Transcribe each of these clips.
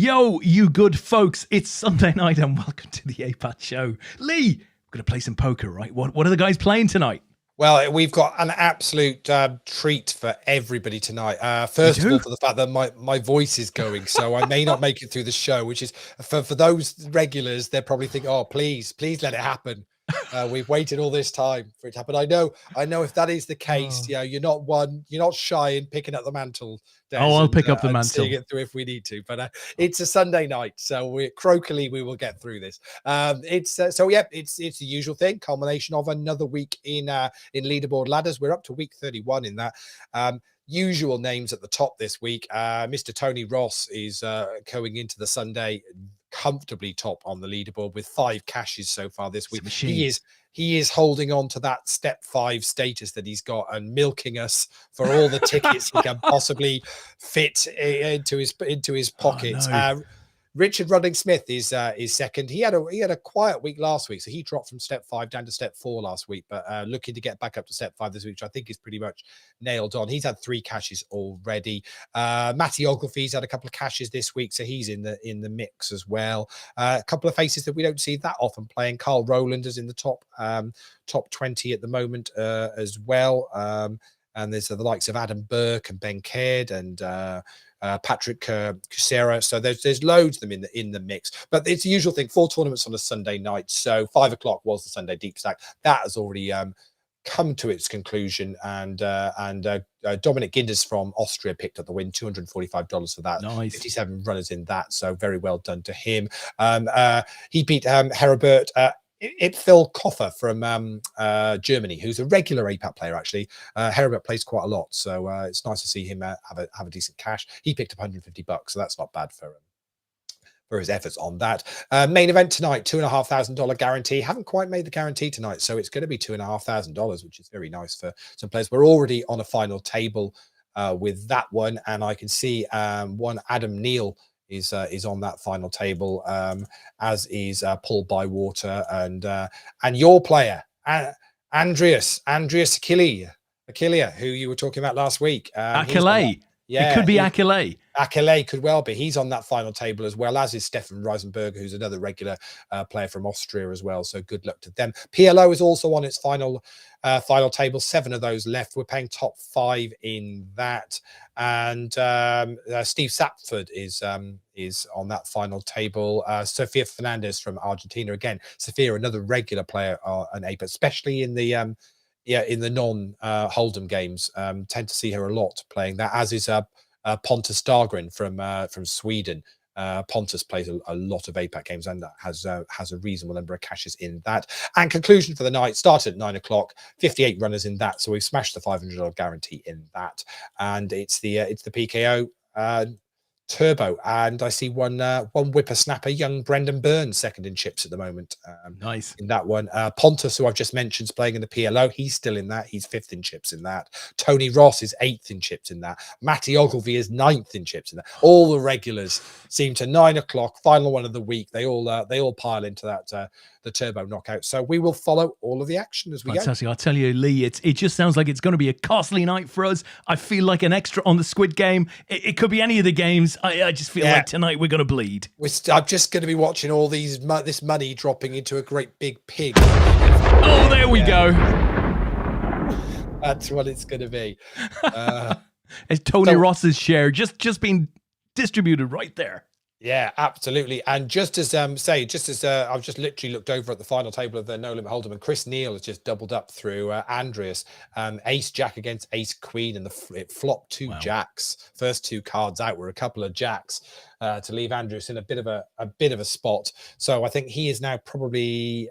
Yo, you good folks, it's Sunday night and welcome to the APAT Show. Lee, we're going to play some poker, right? What are the guys playing tonight? Well, we've got an absolute treat for everybody tonight. First of all, for the fact that my voice is going, so I may not make it through the show, which is for those regulars, they're probably thinking, oh, please let it happen. We've waited all this time for it to happen. I know if that is the case, you're not shy in picking up the mantle. Des, I'll pick up the mantle. Seeing it through if we need to, but it's a Sunday night, so we will get through this. It's the usual thing, culmination of another week in leaderboard ladders. We're up to week 31 in that. Usual names at the top this week. Mr. Tony Ross is going into the Sunday comfortably top on the leaderboard with 5 cashes so far this week. He is holding on to that step 5 status that he's got and milking us for all the tickets he can possibly fit into his pockets. Oh, no. Richard Rudding Smith is second. He had a quiet week last week, so he dropped from step 5 down to step 4 last week, but looking to get back up to step 5 this week, which I think is pretty much nailed on. He's had 3 cashes already. Matty Ogilvy's had a couple of cashes this week, so he's in the mix as well. A couple of faces that we don't see that often playing. Carl Rowland is in the top 20 at the moment as well. And there's the likes of Adam Burke and Ben Caird and Patrick Cusera. So there's loads of them in the mix. But it's the usual thing, 4 tournaments on a Sunday night. So 5 o'clock was the Sunday deep stack. That has already come to its conclusion. And Dominic Ginders from Austria picked up the win, $245 for that. Nice. 57 runners in that. So very well done to him. He beat Heribert Phil Koffer from Germany, who's a regular APAT player, actually. Heribert plays quite a lot, so it's nice to see him have a decent cash. He picked up $150, so that's not bad for his efforts on that. Main event tonight, $2,500 guarantee. Haven't quite made the guarantee tonight, so it's going to be $2,500, which is very nice for some players. We're already on a final table with that one, and I can see one Adam Neal is on that final table, as is Paul Bywater and your player Andreas Achille, who you were talking about last week. Achille. Yeah, it could be Achille. Achille could well be. He's on that final table as well, as is Stefan Reisenberger, who's another regular player from Austria as well. So good luck to them. PLO is also on its final table. 7 of those left. We're paying top 5 in that. And Steve Sapford is on that final table. Sofia Fernandez from Argentina. Again, Sofia, another regular player on APAT, especially in the in the non-Hold'em games. Tend to see her a lot playing that, as is Pontus Dahlgren from Sweden. Pontus plays a lot of APAT games and has a reasonable number of cashes in that. And conclusion for the night started at 9 o'clock, 58 runners in that. So we've smashed the $500 guarantee in that. And it's the PKO Turbo, and I see one whippersnapper, young Brendan Burns, second in chips at the moment. Nice in that one. Pontus, who I've just mentioned, is playing in the PLO. He's still in that. He's 5th in chips in that. Tony Ross is 8th in chips in that. Matty Ogilvy is 9th in chips in that. All the regulars seem to 9 o'clock, final one of the week. They all pile into that the turbo knockout. So we will follow all of the action as we go. Fantastic. I'll tell you, Lee, it just sounds like it's going to be a costly night for us. I feel like an extra on the Squid Game. It could be any of the games. I just feel like tonight we're going to bleed. I'm just going to be watching all this money dropping into a great big pig. Oh, there we go. That's what it's going to be. It's Tony Ross's share just being distributed right there. Yeah, absolutely. And just as I've just literally looked over at the final table of the No Limit Hold'em, and Chris Neal has just doubled up through Andreas, ace jack against ace queen, and it flopped 2 jacks. First 2 cards out were a couple of jacks to leave Andreas in a bit of a spot. So I think he is now probably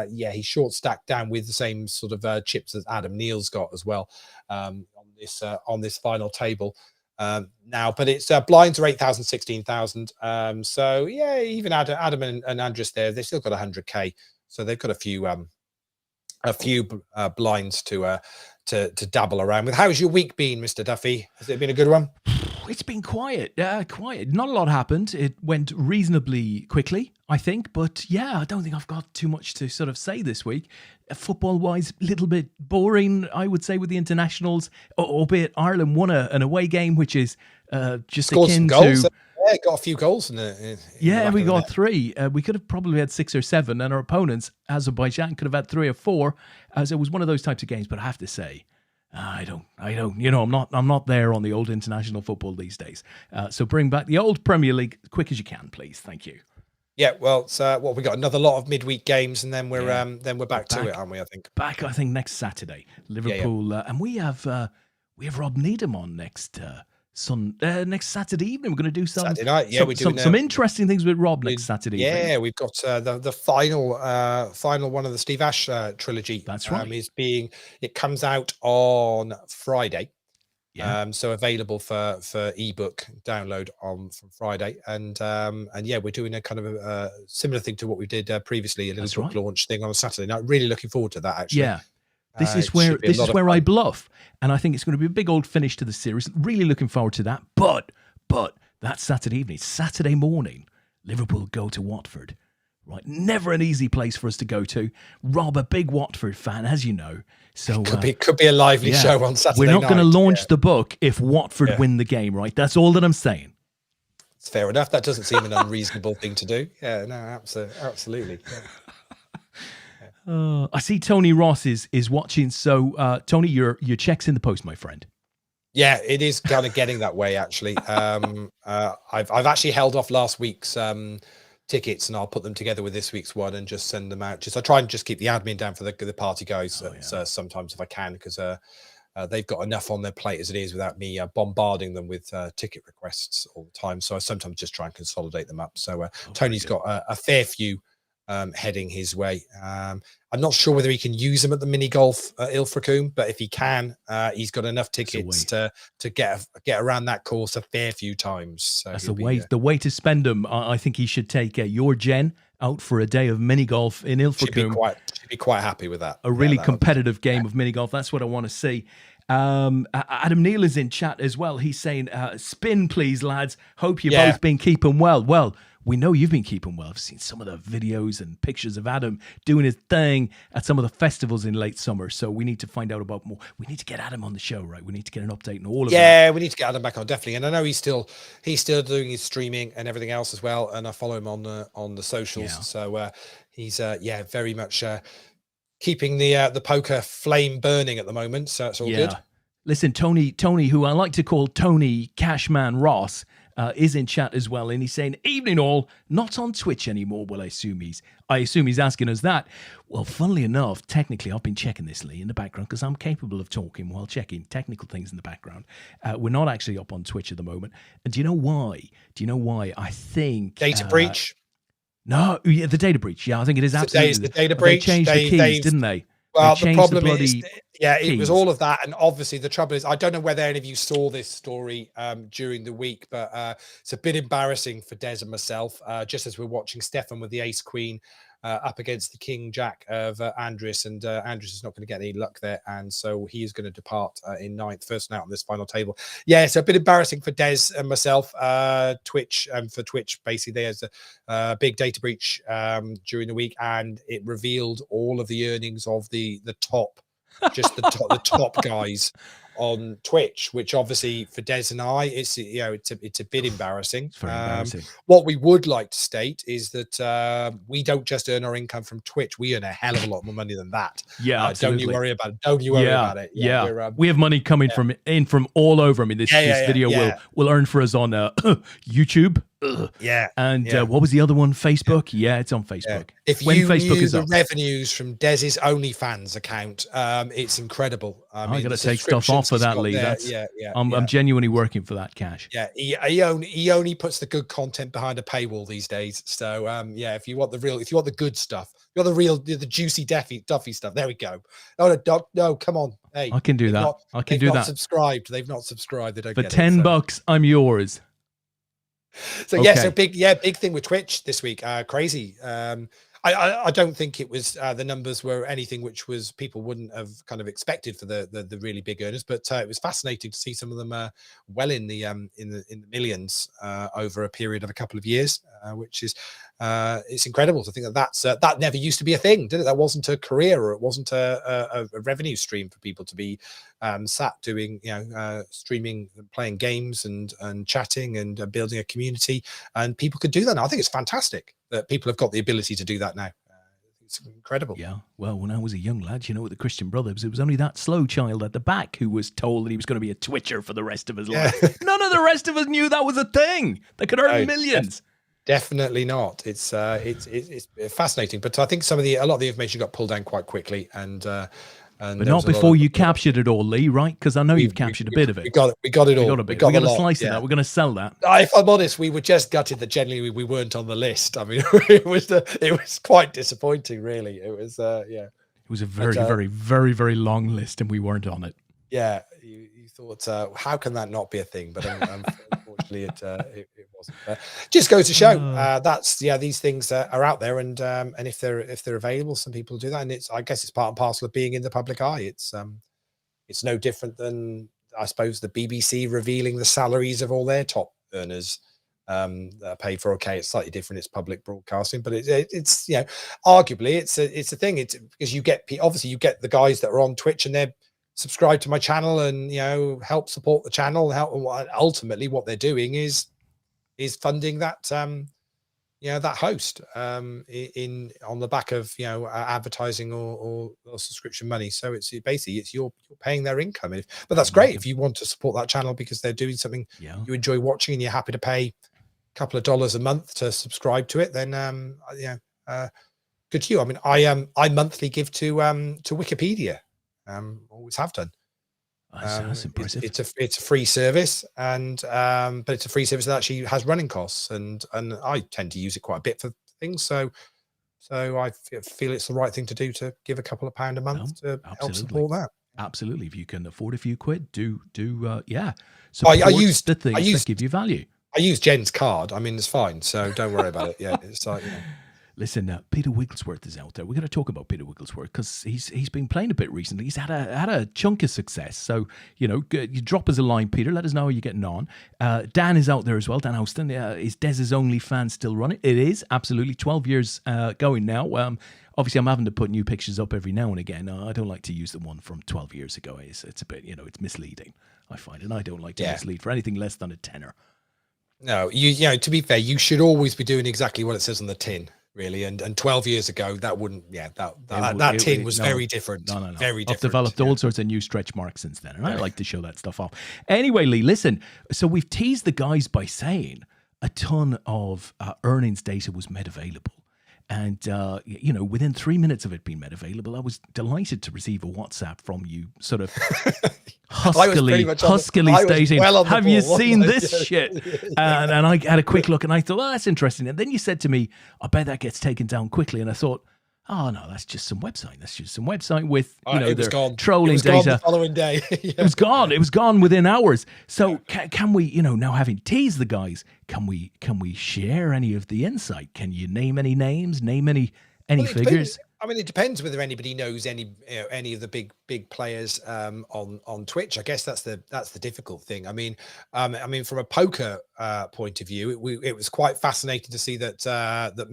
he's short stacked down with the same sort of chips as Adam Neal's got as well on this final table. Now, but it's blinds are 8,000, 16,000. So yeah, even Adam and Andres there, they still got 100k. So they've got a few blinds to dabble around with. How's your week been, Mr. Duffy? Has it been a good one? It's been quiet. Quiet. Not a lot happened. It went reasonably quickly, I think. But yeah, I don't think I've got too much to sort of say this week. Football-wise, a little bit boring, I would say, with the internationals. Albeit Ireland won an away game, which is just Scored akin some goals. to... Yeah, got a few goals in the Yeah, back we of the got net. 3. We could have probably had 6 or 7, and our opponents, Azerbaijan, could have had 3 or 4. As it was one of those types of games. But I have to say, I don't. You know, I'm not there on the old international football these days. So bring back the old Premier League quick as you can, please. Thank you. Yeah, well, so we got another lot of midweek games, and then we're back to it, aren't we? I think back. I think next Saturday, Liverpool, and we have Rob Needham on next next Saturday evening. We're going to do some Saturday night. Yeah, we're doing some interesting things with Rob next Saturday evening. Yeah, we've got the final one of the Steve Ash trilogy. That's right. It comes out on Friday. Yeah. So available for ebook download from Friday, and yeah, we're doing a kind of a similar thing to what we did previously, a little book launch thing on a Saturday night. Really looking forward to that, actually. Yeah, this is where I bluff, and I think it's going to be a big old finish to the series. Really looking forward to that. But that Saturday evening, Saturday morning, Liverpool go to Watford. Right, never an easy place for us to go to. Rob, a big Watford fan, as you know. So could be a lively show on Saturday. We're not going to launch the book if Watford win the game, right? That's all that I'm saying. It's fair enough. That doesn't seem an unreasonable thing to do. Yeah, no, absolutely. Yeah. I see Tony Ross is watching. So Tony, your check's in the post, my friend. Yeah, it is kind of getting that way, actually. I've actually held off last week's tickets, and I'll put them together with this week's one and just send them out. I try and just keep the admin down for the party guys sometimes if I can, because they've got enough on their plate as it is without me bombarding them with ticket requests all the time. So I sometimes just try and consolidate them up. So Tony's got a fair few heading his way. I'm not sure whether he can use them at the mini golf at Ilfracombe, but if he can, he's got enough tickets to get around that course a fair few times. So that's the way to spend them. I think he should take your Jen out for a day of mini golf in Ilfracombe. Should be quite happy with that. A really competitive game of mini golf. That's what I want to see. Adam Neal is in chat as well. He's saying, spin please, lads. Hope you've both been keeping well. Well, we know you've been keeping well. I've seen some of the videos and pictures of Adam doing his thing at some of the festivals in late summer. So we need to find out about more. We need to get Adam on the show, right? We need to get an update on all of that. Yeah, we need to get Adam back on, definitely. And I know he's still doing his streaming and everything else as well. And I follow him on the socials. Yeah. So he's very much keeping the poker flame burning at the moment. So it's all good. Listen, Tony, who I like to call Tony Cashman Ross, is in chat as well, and he's saying, "Evening all, not on Twitch anymore." Well, I assume he's asking us that. Well, funnily enough, technically, I've been checking this, Lee, in the background, because I'm capable of talking while checking technical things in the background. We're not actually up on Twitch at the moment, and do you know why? I think data breach. No, the data breach. Yeah, I think it is absolutely the data breach. They changed the keys, didn't they? Well, the problem is, it was all of that. And obviously the trouble is, I don't know whether any of you saw this story during the week, but it's a bit embarrassing for Des and myself, just as we're watching Stefan with the ace queen up against the king jack of Andres, and Andres is not going to get any luck there, and so he is going to depart in ninth, first out on this final table. Yeah, it's a bit embarrassing for Des and myself. Twitch, for Twitch, basically there's a big data breach during the week, and it revealed all of the earnings of the top, just the top guys on Twitch, which obviously for Des and I, it's a bit embarrassing. It's very embarrassing. What we would like to state is that we don't just earn our income from Twitch; we earn a hell of a lot more money than that. Yeah, absolutely. Don't you worry about it. Don't you worry about it. Yeah. We have money coming from all over. I mean, this video will earn for us on YouTube. And what was the other one? Facebook. Yeah, it's on Facebook. If you knew the revenues from Des's OnlyFans account, it's incredible. I got to take stuff off for that, Lee. I'm genuinely working for that cash. Yeah, he only puts the good content behind a paywall these days. So if you want the good stuff, you're the juicy Duffy stuff. There we go. No, come on. Hey, I can do that. I can do that. They've not subscribed. They don't for get $10. I'm yours. So so big thing with Twitch this week. Crazy. I don't think it was the numbers were anything which was people wouldn't have kind of expected for the really big earners, but it was fascinating to see some of them well in the millions over a period of a couple of years, which is It's incredible to think that that never used to be a thing, did it? That wasn't a career, or it wasn't a revenue stream for people to be sat doing, streaming, playing games and chatting and building a community, and people could do that now. I think it's fantastic that people have got the ability to do that now. It's incredible. Yeah. Well, when I was a young lad, with the Christian Brothers, it was only that slow child at the back who was told that he was going to be a Twitcher for the rest of his life. None of the rest of us knew that was a thing that could earn millions. Definitely not. It's fascinating, but I think a lot of the information got pulled down quite quickly, but not before you captured it all, Lee, right? Because I know you've captured a bit of it. We got it all. We got a slice of that. We're going to sell that. If I'm honest, we were just gutted that generally we weren't on the list. I mean, it was quite disappointing, really. It was It was a very, very, very long list, and we weren't on it. Yeah, you thought, how can that not be a thing? But unfortunately, it wasn't. Just goes to show these things are out there, and if they're available, some people do that, and I guess it's part and parcel of being in the public eye. It's no different than, I suppose, the BBC revealing the salaries of all their top earners that are paid for. Okay, it's slightly different. It's public broadcasting, but it's arguably it's a thing. It's because you get the guys that are on Twitch and they're subscribe to my channel and help support the channel. Ultimately what they're doing is funding that that host in on the back of advertising or subscription money. So it's basically you're paying their income. But that's great if you want to support that channel because they're doing something you enjoy watching and you're happy to pay a couple of dollars a month to subscribe to it. Then good to you. I mean, I monthly give to Wikipedia. Always have done. That's impressive. It's a free service, and but it's a free service that actually has running costs, and I tend to use it quite a bit for things. So I feel it's the right thing to do, to give a couple of £1 a month to help support that. Absolutely, if you can afford a few quid, do I use the things that give you value. I use Jen's card. I mean, it's fine, so don't worry about it. Yeah, it's like. Listen, Peter Wigglesworth is out there. We're going to talk about Peter Wigglesworth because he's been playing a bit recently. He's had a chunk of success. So, you drop us a line, Peter. Let us know how you're getting on. Dan is out there as well. Dan Houston. Is Dez's OnlyFans still running? It is, absolutely. 12 years going now. Obviously, I'm having to put new pictures up every now and again. I don't like to use the one from 12 years ago. It's a bit, it's misleading, I find. And I don't like to mislead for anything less than a tenner. No, to be fair, you should always be doing exactly what it says on the tin. Really, and 12 years ago, that wouldn't. That tin was very different. No. Very different. I've developed all sorts of new stretch marks since then, and I like to show that stuff off. Anyway, Lee, listen. So we've teased the guys by saying a ton of earnings data was made available, and within 3 minutes of it being made available, I was delighted to receive a WhatsApp from you, sort of huskily stating, "Have you seen this shit?" And I had a quick look, and I thought, "Oh, that's interesting." And then you said to me, "I bet that gets taken down quickly." And I thought, "Oh no, that's just some website. That's just some website with their trolling data." Gone the following day. It was gone. It was gone within hours. So can we, now having teased the guys, can we share any of the insight? Can you name any names? Name any figures? I mean, it depends whether anybody knows any of the big players on Twitch. I guess that's the difficult thing. I mean, from a poker point of view, it was quite fascinating to see that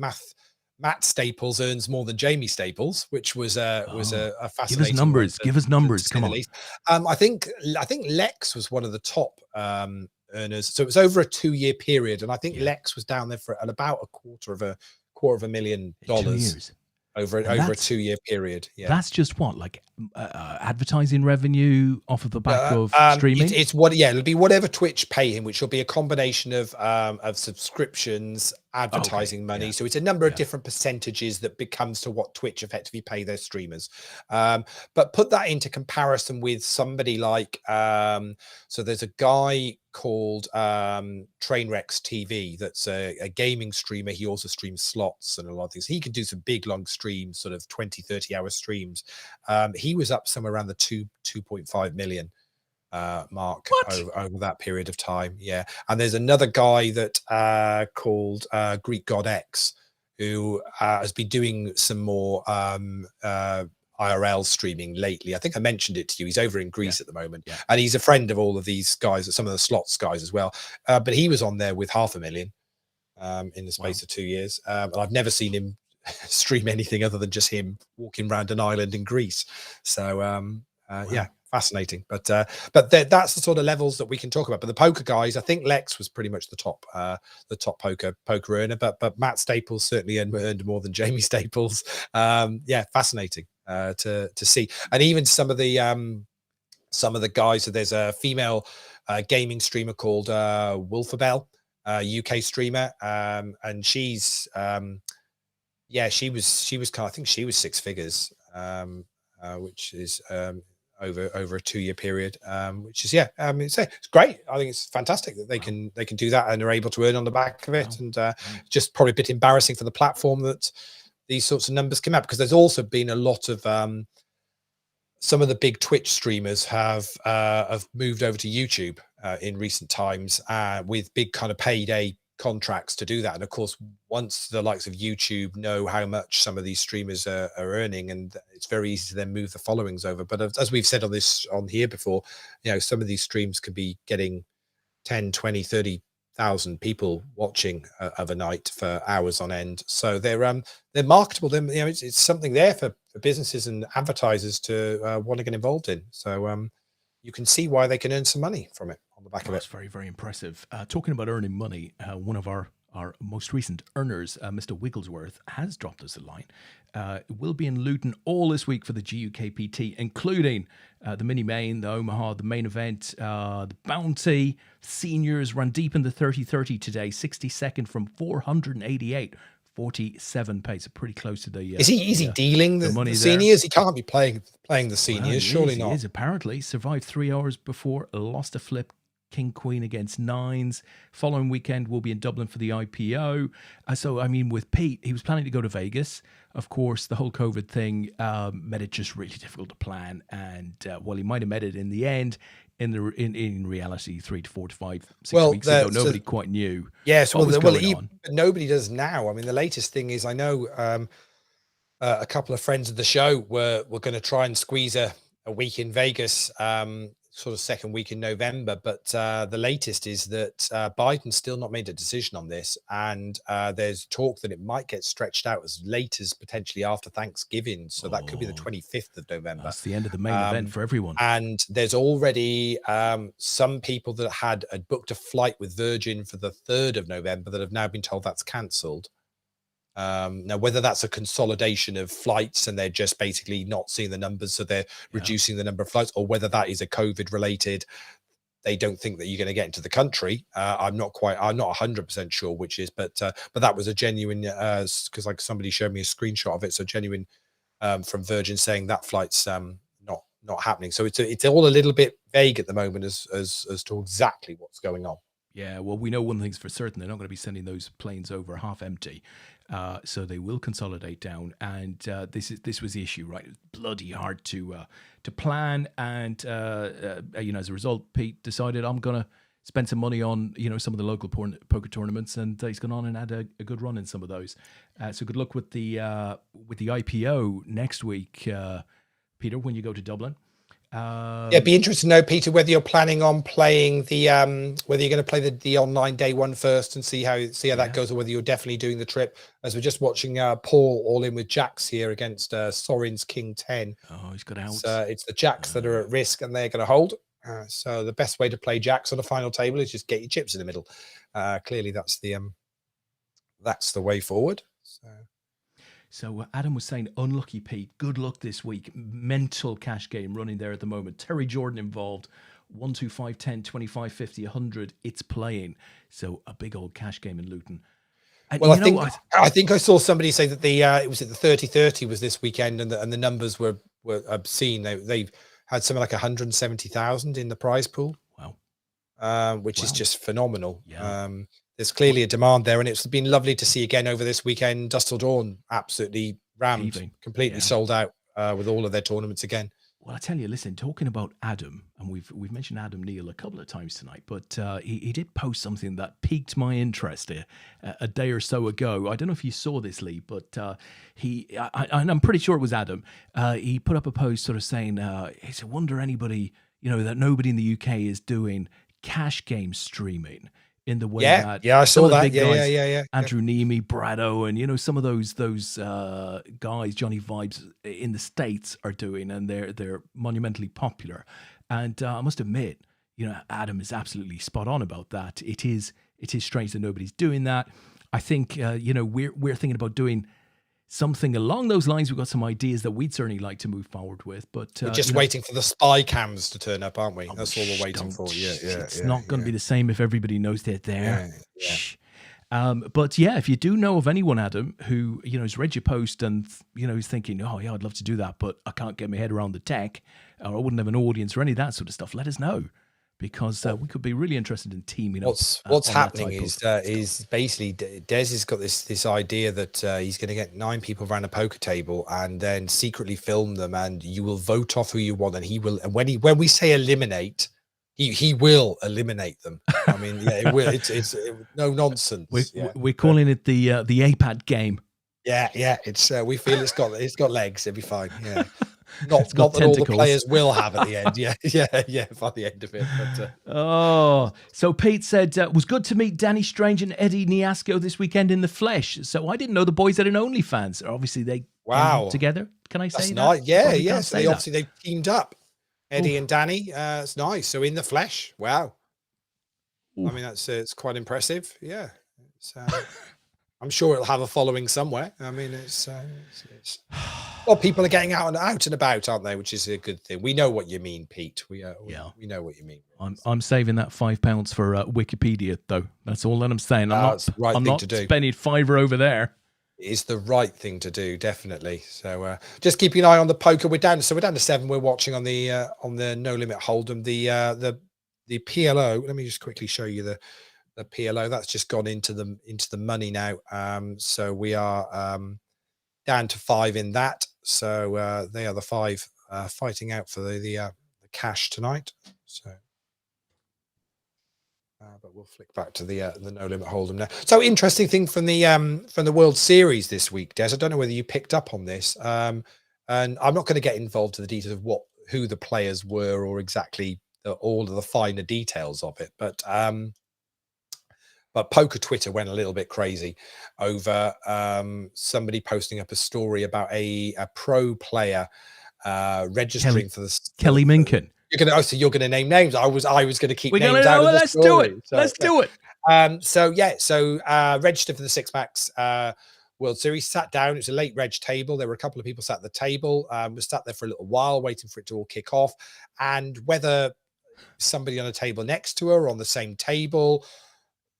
Matt Staples earns more than Jamie Staples, which was a fascinating. Give us numbers. Come on. I think Lex was one of the top earners. So it was over a 2-year period, and I think Lex was down there at about a quarter of a $1 million. 2 years. Over a 2-year period. Yeah, that's just what, like advertising revenue off of the back of streaming. It'll be whatever Twitch pay him, which will be a combination of subscriptions, advertising money. So it's a number of different percentages that becomes to what Twitch effectively pay their streamers. But put that into comparison with somebody like so there's a guy called Trainwrecks TV that's a gaming streamer. He also streams slots and a lot of things. He can do some big long streams, sort of 20-30 hour streams. He was up somewhere around the 2.5 million mark over that period of time. Yeah. And there's another guy that called Greek God X, who has been doing some more IRL streaming lately. I think I mentioned it to you. He's over in Greece at the moment, and he's a friend of all of these guys, some of the slots guys as well. But he was on there with 500,000. in the space of 2 years. And I've never seen him stream anything other than just him walking around an island in Greece. So yeah, fascinating. But that's the sort of levels that we can talk about. But the poker guys, I think Lex was pretty much the top poker earner, but Matt Staples certainly earned more than Jamie Staples. Yeah, fascinating to see. And even some of the guys. So there's a female gaming streamer called Wolfabelle, UK streamer, and she's yeah, she was kind of, I think she was six figures, which is over a 2-year period, which is it's great. I think it's fantastic that they can do that and are able to earn on the back of it. And just probably a bit embarrassing for the platform that these sorts of numbers come out, because there's also been a lot of some of the big Twitch streamers have moved over to YouTube in recent times with big kind of payday contracts to do that. And of course, once the likes of YouTube know how much some of these streamers are earning, and it's very easy to then move the followings over. But as we've said on here before, some of these streams could be getting 10, 20, 30,000 people watching of a night for hours on end. So they're marketable. It's something there for businesses and advertisers to want to get involved in. So you can see why they can earn some money from it on the back of it. That's very, very impressive. Talking about earning money, one of our most recent earners, Mr. Wigglesworth, has dropped us a line. We'll be in Luton all this week for the GUKPT, including the mini main, the Omaha, the main event, the Bounty, seniors run deep in the 30-30 today, 62nd from 488. 47 pace, pretty close to the. Is he dealing the money? The seniors? He can't be playing the seniors, surely not. He is, apparently. Survived 3 hours before, lost a flip, King Queen against nines. Following weekend, we'll be in Dublin for the IPO. So, I mean, with Pete, he was planning to go to Vegas. Of course, the whole COVID thing made it just really difficult to plan. And while he might have met it in the end, in reality, 3 to 4 to 5, 6 weeks ago, nobody quite knew. Yes, but nobody does now. I mean, the latest thing is, I know a couple of friends of the show were going to try and squeeze a week in Vegas, sort of second week in November. But the latest is that Biden's still not made a decision on this, and there's talk that it might get stretched out as late as potentially after Thanksgiving. So that could be the 25th of November. That's the end of the main event for everyone. And there's already some people that had booked a flight with Virgin for the 3rd of November that have now been told that's cancelled. Now, whether that's a consolidation of flights and they're just basically not seeing the numbers, so they're reducing the number of flights, or whether that is a COVID related, they don't think that you're going to get into the country. I'm not 100% sure which is, but that was a genuine, because like somebody showed me a screenshot of it. So genuine from Virgin saying that flight's not happening. So it's all a little bit vague at the moment as to exactly what's going on. Yeah, well, we know one thing's for certain: they're not going to be sending those planes over half empty. So they will consolidate down, and this was the issue, right? It was bloody hard to plan, and as a result, Pete decided, I'm gonna spend some money on some of the local poker tournaments, and he's gone on and had a good run in some of those. So good luck with the IPO next week, Peter, when you go to Dublin. It'd be interesting to know, Peter, whether you're planning on playing whether you're going to play the online day one first and see how that goes, or whether you're definitely doing the trip. As we're just watching Paul all in with jacks here against Sorin's King 10. Oh, he's got out. It's the jacks that are at risk, and they're going to hold. So the best way to play jacks on a final table is just get your chips in the middle. Clearly, that's the way forward. So Adam was saying, unlucky Pete, good luck this week. Mental cash game running there at the moment. Terry Jordan involved, 1, 2, 5, 10, 25, 50, 100. It's playing. So a big old cash game in Luton. And well, I think I saw somebody say that it was at the 30-30 was this weekend, and the numbers were obscene. They've had something like 170,000 in the prize pool. Wow. Which is just phenomenal. Yeah. There's clearly a demand there, and it's been lovely to see again over this weekend. Dusk Till Dawn absolutely rammed, completely sold out with all of their tournaments again. Well, I tell you, listen, talking about Adam, and we've mentioned Adam Neal a couple of times tonight, but he did post something that piqued my interest a day or so ago. I don't know if you saw this, Lee, but I'm pretty sure it was Adam. He put up a post sort of saying, it's a wonder anybody, that nobody in the UK is doing cash game streaming. in the way Yeah, that yeah, I some saw of the that. big guys, Yeah. Andrew Nemi, Brado, and some of those guys, Johnny Vibes in the States are doing, and they're monumentally popular. And I must admit, Adam is absolutely spot on about that. It is strange that nobody's doing that. I think we're thinking about doing something along those lines. We've got some ideas that we'd certainly like to move forward with, but We're just waiting for the spy cams to turn up, aren't we? That's all we're waiting for. Yeah, it's not going to be the same if everybody knows they're there. Yeah. Shh. But yeah, if you do know of anyone, Adam, who has read your post and is thinking, oh yeah, I'd love to do that, but I can't get my head around the tech, or I wouldn't have an audience or any of that sort of stuff, let us know, because we could be really interested in teaming up. What's happening is basically Des has got this idea that he's going to get 9 people around a poker table and then secretly film them, and you will vote off who you want, and he will. And when we say eliminate, he will eliminate them. I mean, yeah, it will. It's no nonsense. We're calling it the APAT game. Yeah. It's we feel it's got legs. It'll be fine. Yeah. Not that tentacles. All the players will have at the end. Yeah, by the end of it. But, so Pete said, was good to meet Danny Strange and Eddie Niasco this weekend in the flesh. So I didn't know the boys had an OnlyFans. Obviously, they came together. Can I say that? Nice. Yeah. So they teamed up. Eddie and Danny. It's nice. So in the flesh. Wow. Ooh. I mean, it's quite impressive. Yeah. I'm sure it'll have a following somewhere. I mean, it's well, people are getting out and about, aren't they? Which is a good thing. We know what you mean, Pete. We know what you mean. I'm saving that £5 for Wikipedia, though. That's all that I'm saying. I'm not spending £5 over there. It's the right thing to do, definitely. So just keep an eye on the poker. We're down to 7. We're watching on the No Limit Hold'em. The PLO. Let me just quickly show you the PLO that's just gone into the money now. So we are down to 5 in that. So they are the 5 fighting out for the cash tonight. So, but we'll flick back to the No Limit Hold'em now. So interesting thing from the World Series this week, Des. I don't know whether you picked up on this, and I'm not going to get involved in the details of who the players were or exactly all of the finer details of it, but poker Twitter went a little bit crazy over somebody posting up a story about a pro player registering for the Kelly Minkin. You're going to name names. I was going to keep names out of the let's story. Do it. Let's do it. So registered for the Six Max World Series. Sat down. It was a late reg table. There were a couple of people sat at the table. Was sat there for a little while, waiting for it to all kick off. And whether somebody on a table next to her or on the same table,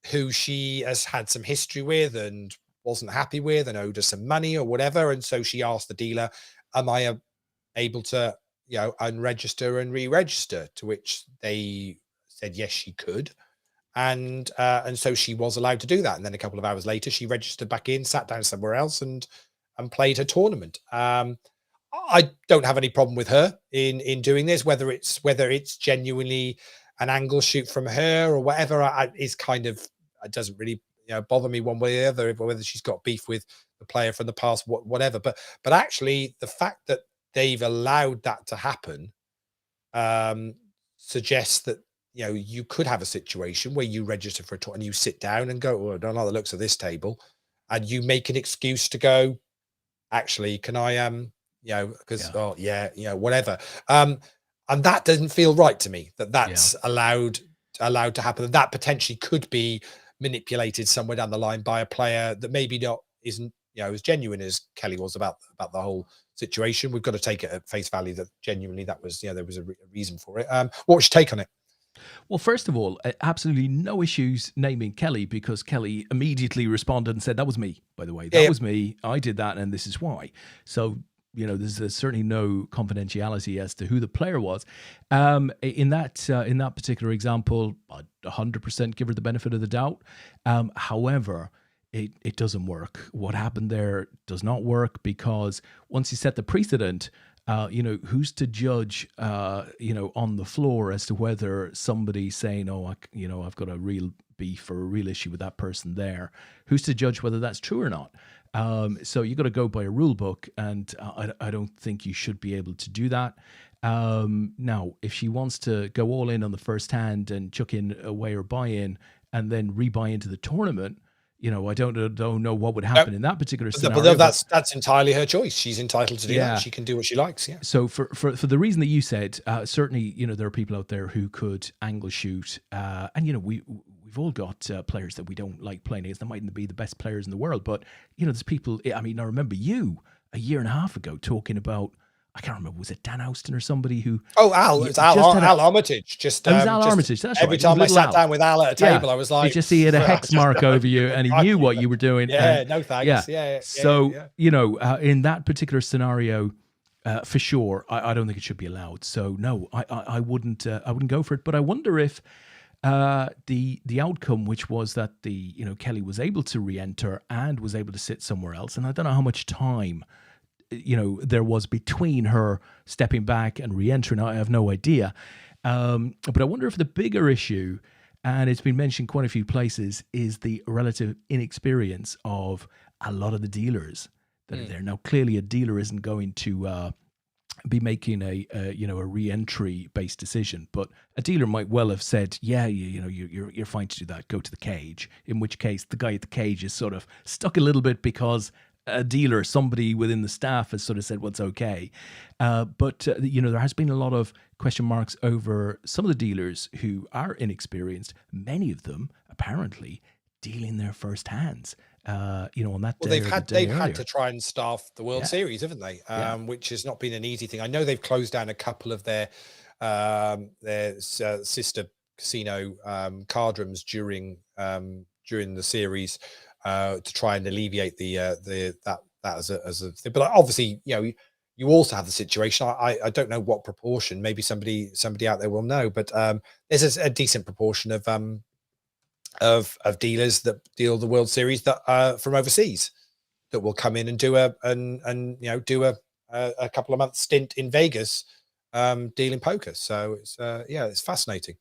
who she has had some history with and wasn't happy with and owed her some money or whatever. And so she asked the dealer, am I able to, unregister and re-register? To which they said, yes, she could. And so she was allowed to do that. And then a couple of hours later, she registered back in, sat down somewhere else and played her tournament. I don't have any problem with her in doing this, whether it's genuinely an angle shoot from her or whatever. Is kind of, it doesn't really bother me one way or the other, whether she's got beef with the player from the past, whatever. But actually, the fact that they've allowed that to happen suggests that you could have a situation where you register for a tour and you sit down and go, oh, I don't like the looks of this table, and you make an excuse to go, actually, can I because whatever. And that doesn't feel right to me. That's allowed to happen. And that potentially could be manipulated somewhere down the line by a player that maybe isn't as genuine as Kelly was about the whole situation. We've got to take it at face value that genuinely that was there was a reason for it. What was your take on it? Well, first of all, absolutely no issues naming Kelly, because Kelly immediately responded and said, that was me, by the way. That was me. I did that, and this is why. So there's certainly no confidentiality as to who the player was. In that particular example, I'd 100% give her the benefit of the doubt. However, it doesn't work. What happened there does not work, because once you set the precedent, who's to judge, on the floor as to whether somebody saying, oh, I've got a real beef or a real issue with that person there. Who's to judge whether that's true or not? So you got to go by a rule book, and I don't think you should be able to do that. Now, if she wants to go all in on the first hand and chuck in away or buy in, and then rebuy into the tournament, I don't know what would happen in that particular But scenario. that's entirely her choice. She's entitled to do Yeah. that. She can do what she likes. Yeah. So for the reason that you said, certainly, there are people out there who could angle shoot, and we've all got players that we don't like playing against. They mightn't be the best players in the world, but there's people. I mean, I remember you a year and a half ago talking about. I can't remember. Was it Dan Houston or somebody who? Oh, Al. It's Al Armitage. It was Al Armitage. That's every right. time I sat down with Al at a table, I was like, you just see he had a hex mark over you, and he knew what you were doing. Yeah, no thanks. Yeah. So in that particular scenario, for sure, I don't think it should be allowed. So no, I wouldn't go for it. But I wonder if the outcome, which was that Kelly was able to re-enter and was able to sit somewhere else, and I don't know how much time there was between her stepping back and re-entering. I have no idea. But I wonder if the bigger issue, and it's been mentioned quite a few places, is the relative inexperience of a lot of the dealers that are there. Now, clearly a dealer isn't going to be making a re-entry based decision, but a dealer might well have said, you're fine to do that, go to the cage, in which case the guy at the cage is sort of stuck a little bit because a dealer, somebody within the staff has sort of said what's okay. But there has been a lot of question marks over some of the dealers who are inexperienced, many of them apparently dealing their first hands. On that day. Well, they've had to try and staff the World Series, haven't they? Which has not been an easy thing. I know they've closed down a couple of their sister casino card rooms during the series to try and alleviate that as a thing. But obviously, you also have the situation. I don't know what proportion. Maybe somebody out there will know, but there's a decent proportion of dealers that deal the World Series that from overseas that will come in and do a couple of months stint in Vegas dealing poker. So it's fascinating.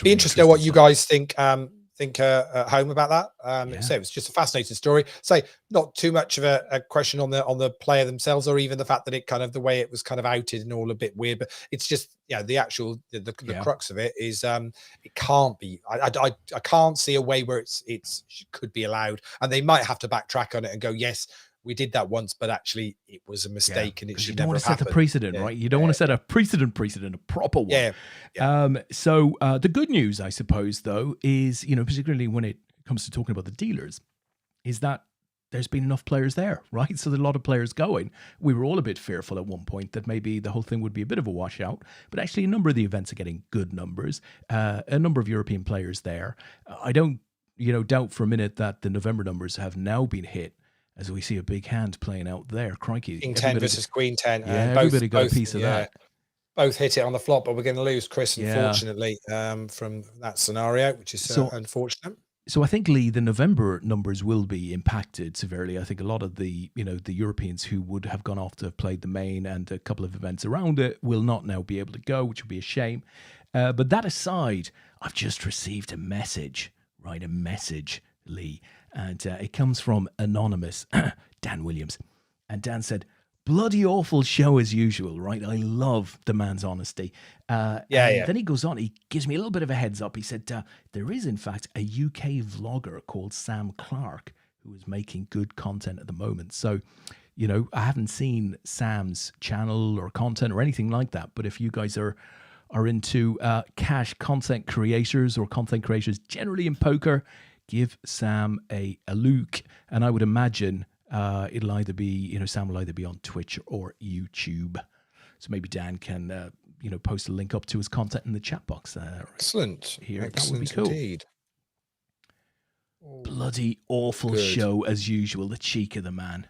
Be interested to know what you guys think at home about that. So it's just a fascinating story. Say not too much of a question on the player themselves, or even the fact that it kind of the way it was kind of outed and all a bit weird, but it's just the actual the crux of it is it can't be. I can't see a way where it could be allowed, and they might have to backtrack on it and go, yes, we did that once, but actually it was a mistake, and it should never have happened. You don't want to set a precedent, right? You don't want to set a precedent, a proper one. So the good news, I suppose, though, is, particularly when it comes to talking about the dealers, is that there's been enough players there, right? So there's a lot of players going. We were all a bit fearful at one point that maybe the whole thing would be a bit of a washout, but actually a number of the events are getting good numbers, a number of European players there. I don't, doubt for a minute that the November numbers have now been hit, as we see a big hand playing out there. Crikey. King 10 versus Queen 10. Everybody got a piece of that. Both hit it on the flop, but we're going to lose Chris, unfortunately, from that scenario, which is unfortunate. So I think, Lee, the November numbers will be impacted severely. I think a lot of the Europeans who would have gone off to have played the main and a couple of events around it will not now be able to go, which would be a shame. But that aside, I've just received a message, Lee, and it comes from anonymous Dan Williams. And Dan said, bloody awful show as usual, right? I love the man's honesty. Then he goes on, he gives me a little bit of a heads up. He said, there is, in fact, a UK vlogger called Sam Clark who is making good content at the moment. So, I haven't seen Sam's channel or content or anything like that. But if you guys are into cash content creators or content creators generally in poker, give Sam a look. And I would imagine it'll either be, Sam will either be on Twitch or YouTube. So maybe Dan can, post a link up to his content in the chat box there. Excellent. Here, Excellent, that would be cool. Indeed. Bloody awful show as usual. The cheek of the man.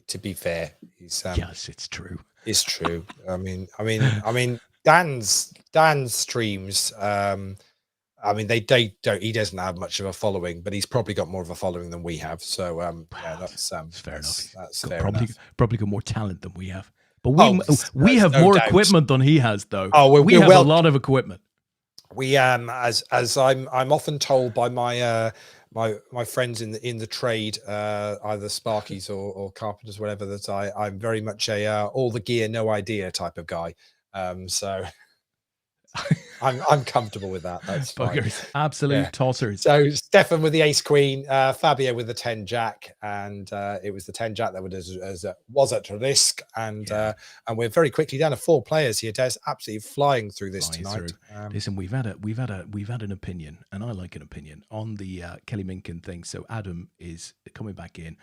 To be fair, he's yes, it's true. It's true. I mean, Dan's streams. They don't. He doesn't have much of a following, but he's probably got more of a following than we have. So that's fair enough. That's probably got more talent than we have. But we have more equipment than he has, though. We have a lot of equipment. We as I'm often told by my my friends in the trade, either Sparkies or carpenters, whatever, that I'm very much a all the gear, no idea type of guy. So I'm comfortable with that. That's fine. Buggers, absolute Yeah. tossers. So Stefan with the ace queen, Fabio with the 10 jack, and it was the 10 jack that was at risk, and we're very quickly down to 4 players here. Des, absolutely flying through this tonight. Listen, we've had an opinion, and I like an opinion on the Kelly Minkin thing. So Adam is coming back in.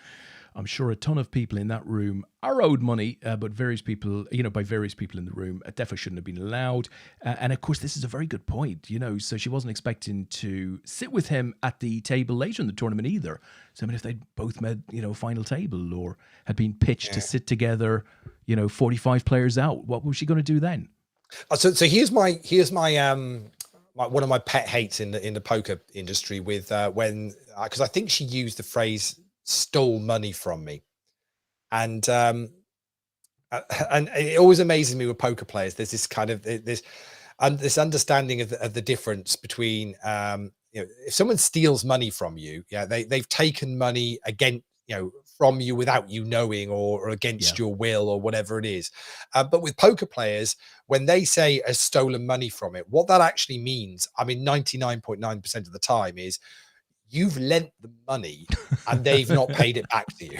I'm sure a ton of people in that room are owed money, but various people, by various people in the room, definitely shouldn't have been allowed. And of course, this is a very good point, so she wasn't expecting to sit with him at the table later in the tournament either. So, I mean, if they'd both made, final table or had been pitched to sit together, 45 players out, what was she going to do then? So here's my one of my pet hates in the poker industry with because I think she used the phrase "stole money from me," and it always amazes me with poker players. There's this kind of this understanding of the difference between if someone steals money from you, they've taken money again, from you without you knowing, or against your will, or whatever it is. But with poker players, when they say a stolen money from it, what that actually means, I mean, 99.9% of the time is you've lent the money and they've not paid it back to you.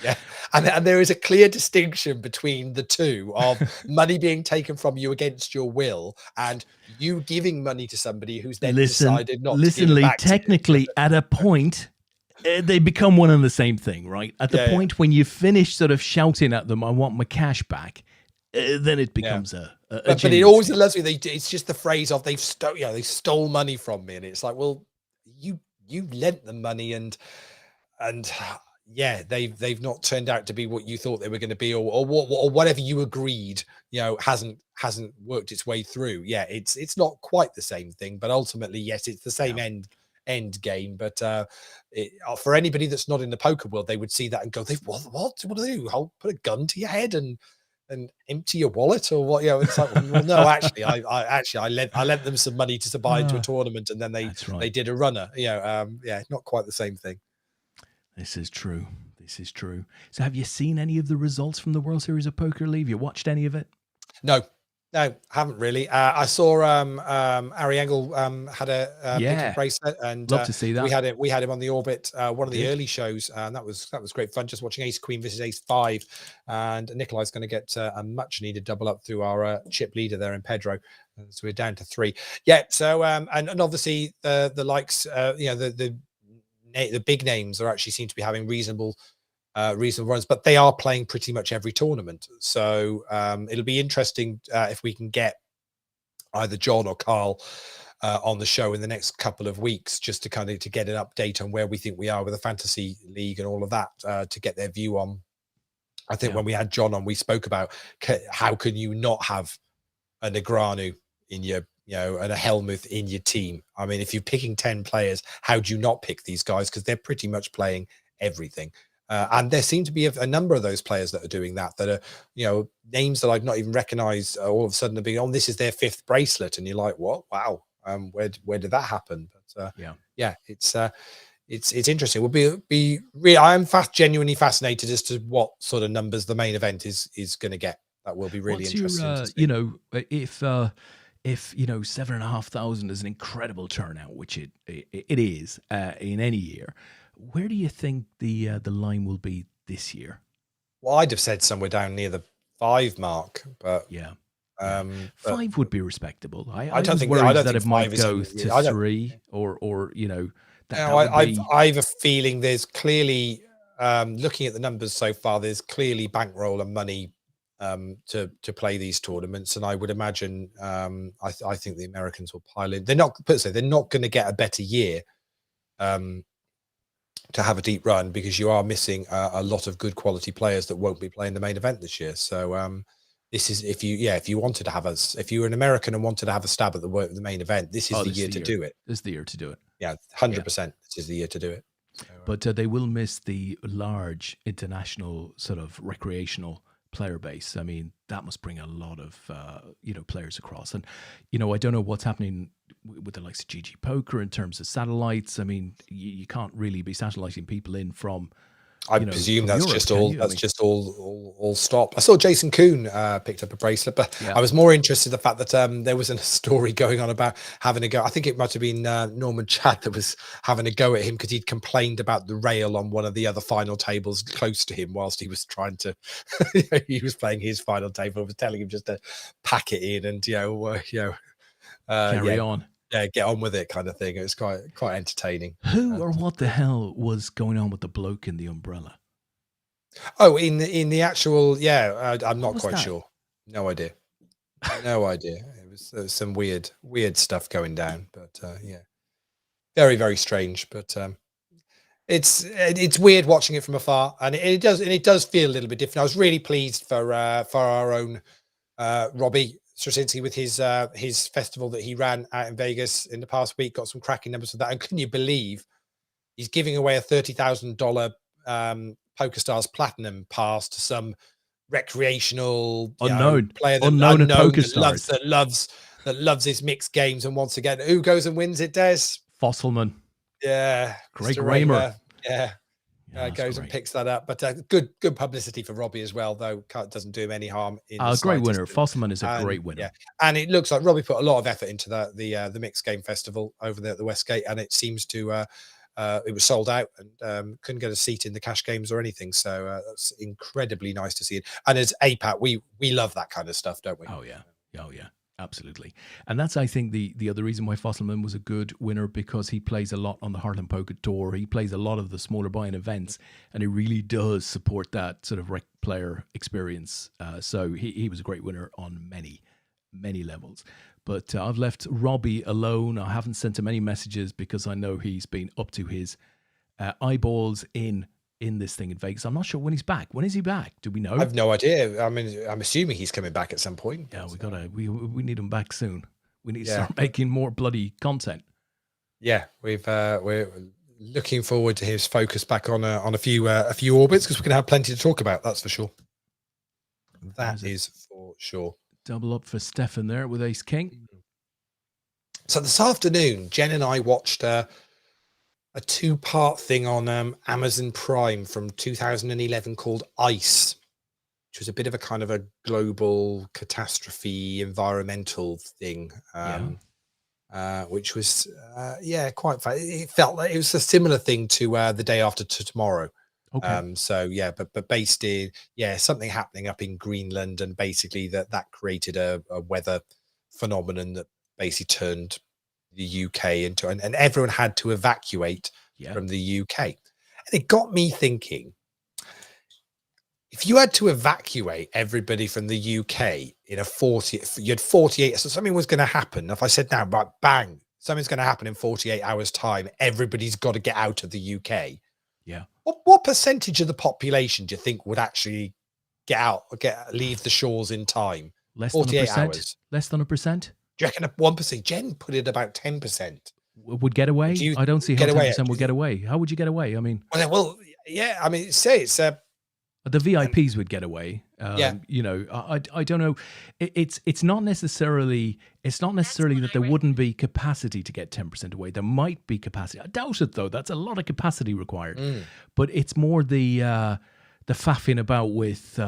Yeah. And there is a clear distinction between the two of money being taken from you against your will and you giving money to somebody who's then decided not to give it back technically, to you. at a point, they become one and the same thing, right? At the point when you finish sort of shouting at them, "I want my cash back," then it becomes but it always allows me. It's just the phrase of they stole money from me, and it's like, well, you lent them money, and they've not turned out to be what you thought they were going to be, or whatever you agreed, hasn't worked its way through. Yeah, it's not quite the same thing, but ultimately, yes, it's the same end game. But for anybody that's not in the poker world, they would see that and go, what do they do? Put a gun to your head and empty your wallet, or what? It's like, well, no, actually, I lent them some money to buy into a tournament, and then they did a runner. Not quite the same thing. This is true. So have you seen any of the results from the World Series of Poker League? You watched any of it? No, haven't really. I saw Ari Engel had a picking bracelet, and love to see that. We had him on the Orbit, one of the early shows, and that was great fun, just watching Ace Queen versus Ace 5, and Nikolai's going to get a much needed double up through our chip leader there in Pedro, so we're down to 3. So and obviously the likes, the big names are actually seem to be having reasonable runs, but they are playing pretty much every tournament. So it'll be interesting if we can get either John or Carl on the show in the next couple of weeks, just to kind of to get an update on where we think we are with the fantasy league and all of that, to get their view on. I think when we had John on, we spoke about how can you not have a Negreanu in your and a Helmuth in your team. I mean, if you're picking 10 players, how do you not pick these guys? Because they're pretty much playing everything. And there seem to be a number of those players that are doing that are, names that I've not even recognized, all of a sudden are being, this is their 5th bracelet. And you're like, what? Wow. Where did that happen? But it's interesting. We'll be really, I am genuinely fascinated as to what sort of numbers the main event is going to get. That will be really interesting to see. If 7,500 is an incredible turnout, which it is in any year, where do you think the line will be this year? Well, I'd have said somewhere down near the 5 mark, but 5 would be respectable. I don't think that it might go to 3 or I have a feeling there's clearly, looking at the numbers so far, there's clearly bankroll and money to play these tournaments, and I would imagine I think the Americans will pile in. They're not going to get a better year to have a deep run, because you are missing a lot of good quality players that won't be playing the main event this year. So this is if you wanted to have if you were an American and wanted to have a stab at the main event, this is the year to do it. This is the year to do it. 100%. This is the year to do it. So, but they will miss the large international sort of recreational player base. I mean, that must bring a lot of players across. And I don't know what's happening with the likes of GG Poker in terms of satellites. I mean, you can't really be satelliting people in from I presume that's just all stopped. I saw Jason Kuhn picked up a bracelet, but I was more interested in the fact that there was a story going on about having a go. I think it might have been Norman Chad that was having a go at him because he'd complained about the rail on one of the other final tables close to him whilst he was trying to. He was playing his final table, was telling him just to pack it in and carry on. Yeah, get on with it, kind of thing. It was quite entertaining. Who or what the hell was going on with the bloke in the umbrella? Oh, in the actual, I'm not quite sure. No idea. No idea. It was some weird stuff going down, but very, very strange. But it's weird watching it from afar, and it does feel a little bit different. I was really pleased for our own Robbie Straczynski with his festival that he ran out in Vegas in the past week. Got some cracking numbers for that. And can you believe he's giving away a $30,000 PokerStars Platinum pass to some recreational unknown player at PokerStars that loves his mixed games, and once again, who goes and wins it? Des Fosselman. Yeah, Greg Raymer. Goes and picks that up, but good publicity for Robbie as well, though. Doesn't do him any harm. Great winner. Fosselman is a great winner. Yeah, and it looks like Robbie put a lot of effort into the mixed game festival over there at the Westgate, and it seems to it was sold out and couldn't get a seat in the cash games or anything. So that's incredibly nice to see it. And as APAT, we love that kind of stuff, don't we? Oh yeah. Absolutely. And that's, I think, the other reason why Fosselman was a good winner, because he plays a lot on the Heartland Poker Tour. He plays a lot of the smaller buy-in events, and he really does support that sort of rec player experience. So he was a great winner on many, many levels. But I've left Robbie alone. I haven't sent him any messages because I know he's been up to his eyeballs in this thing in Vegas. I'm not sure when he's back. When is he back? Do we know? I have no idea. I mean, I'm assuming he's coming back at some point. Yeah, we need him back soon. We need to start making more bloody content. Yeah, we're looking forward to his focus back on a few orbits, because we're going to have plenty to talk about. That's for sure. That is for sure. Double up for Stefan there with Ace King. So this afternoon, Jen and I watched a 2-part thing on Amazon Prime from 2011 called Ice, which was a bit of a kind of a global catastrophe environmental thing, which was quite fun. It felt like it was a similar thing to The Day After Tomorrow. Okay. But based in something happening up in Greenland, and basically that created a weather phenomenon that basically turned the UK into, and everyone had to evacuate from the UK. And it got me thinking, if you had to evacuate everybody from the UK in you had 48, so something was going to happen. If I said now, but bang, something's going to happen in 48 hours time, everybody's got to get out of the UK. Yeah. What percentage of the population do you think would actually get out or leave the shores in time? Less than 1%. Hours. Less than 1%. Do you reckon 1%? Jen put it about 10%. Would get away? I don't see how 10% would get away. How would you get away? I mean, well, yeah. I mean, say it's the VIPs would get away. You know, I don't know. It's not necessarily that there wouldn't be capacity to get 10% away. There might be capacity. I doubt it, though. That's a lot of capacity required. But it's more the faffing about with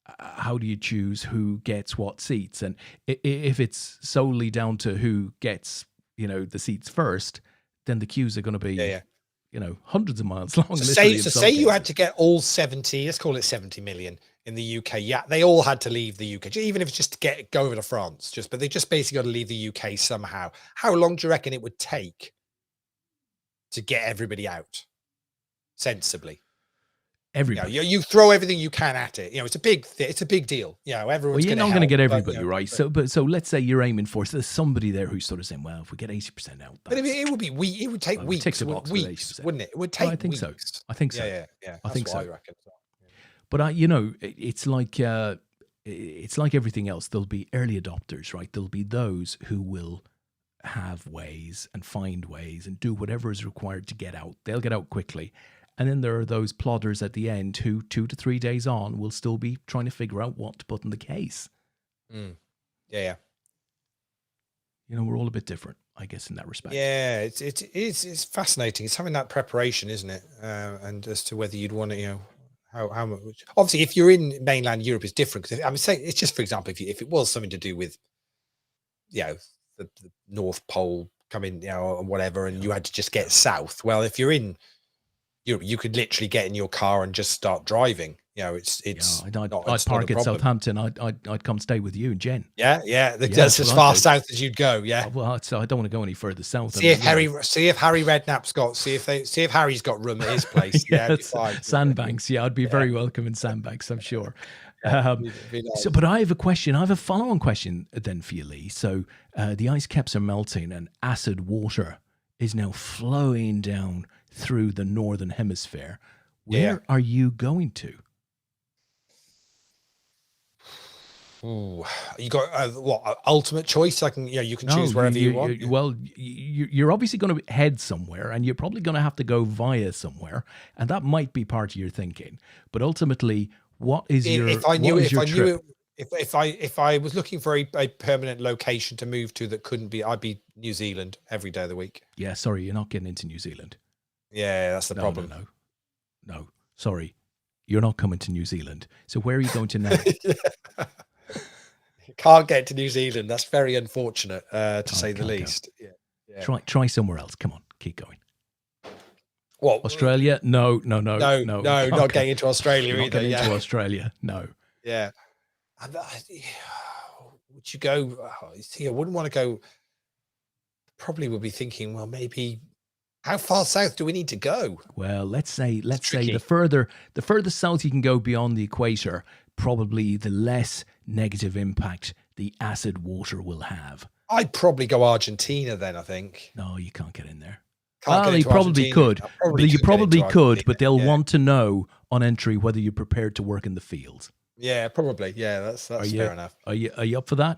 how do you choose who gets what seats? And if it's solely down to who gets, the seats first, then the queues are going to be, hundreds of miles long. So say you had to get all 70, let's call it 70 million in the UK. Yeah, they all had to leave the UK, even if it's just to go over to France. But they just basically got to leave the UK somehow. How long do you reckon it would take to get everybody out sensibly? Everybody. You throw everything you can at it. It's a big deal. Everyone's you're not going to get everybody, right? So let's say you're aiming for, so there's somebody there who's sort of saying, well, if we get 80% out, but it would take weeks, wouldn't it? It would take. I think weeks. So. I think so. Yeah. I think so. I reckon. But it's like everything else. There'll be early adopters, right? There'll be those who will have ways and find ways and do whatever is required to get out. They'll get out quickly. And then there are those plodders at the end who 2 to 3 days on will still be trying to figure out what to put in the case. Yeah. We're all a bit different. I guess, in that respect. Yeah, it's fascinating. It's having that preparation, isn't it? And as to whether you'd want to, how much. Obviously, if you're in mainland Europe, it's different. Because I'm saying it's just, for example, if it was something to do with, the North Pole coming, or whatever, and you had to just get south. Well, if you're in Europe, you could literally get in your car and just start driving. It's I'd not park a at problem. Southampton. I'd come stay with you and Jen. Yeah. That's that's as what far I'd do. south as you'd go. Yeah. Well, so I don't want to go any further south. See if Harry Redknapp's got. See if Harry's got room at his place. Yeah, it'd be fine. Sandbanks. Yeah, I'd be very welcome in Sandbanks, I'm sure. It'd be nice. So, but I have a question. I have a follow-on question then for you, Lee. So, the ice caps are melting, and acid water is now flowing down through the northern hemisphere. Where are you going to? Ooh, you got what ultimate choice? You can choose wherever you want. Well, you're obviously going to head somewhere, and you're probably going to have to go via somewhere, and that might be part of your thinking. But ultimately, what is your if I knew trip? if I was looking for a permanent location to move to that couldn't be, I'd be New Zealand every day of the week. Yeah, sorry, you're not getting into New Zealand. Yeah, that's the problem. No, sorry, you're not coming to New Zealand. So where are you going to now? Can't get to New Zealand. That's very unfortunate, to say the least. Yeah. Try somewhere else. Come on, keep going. What? Australia? No. Not getting into Australia either. Getting into Australia? No. Yeah. Would you go? I wouldn't want to go. Probably would be thinking, well, maybe. How far south do we need to go? Well, let's say the further south you can go beyond the equator, probably the less negative impact the acid water will have. I'd probably go Argentina then, I think. No, you can't get in there. You probably could. You probably could, but they'll want to know on entry whether you're prepared to work in the fields. Yeah, probably. Yeah, that's fair enough. Are you up for that?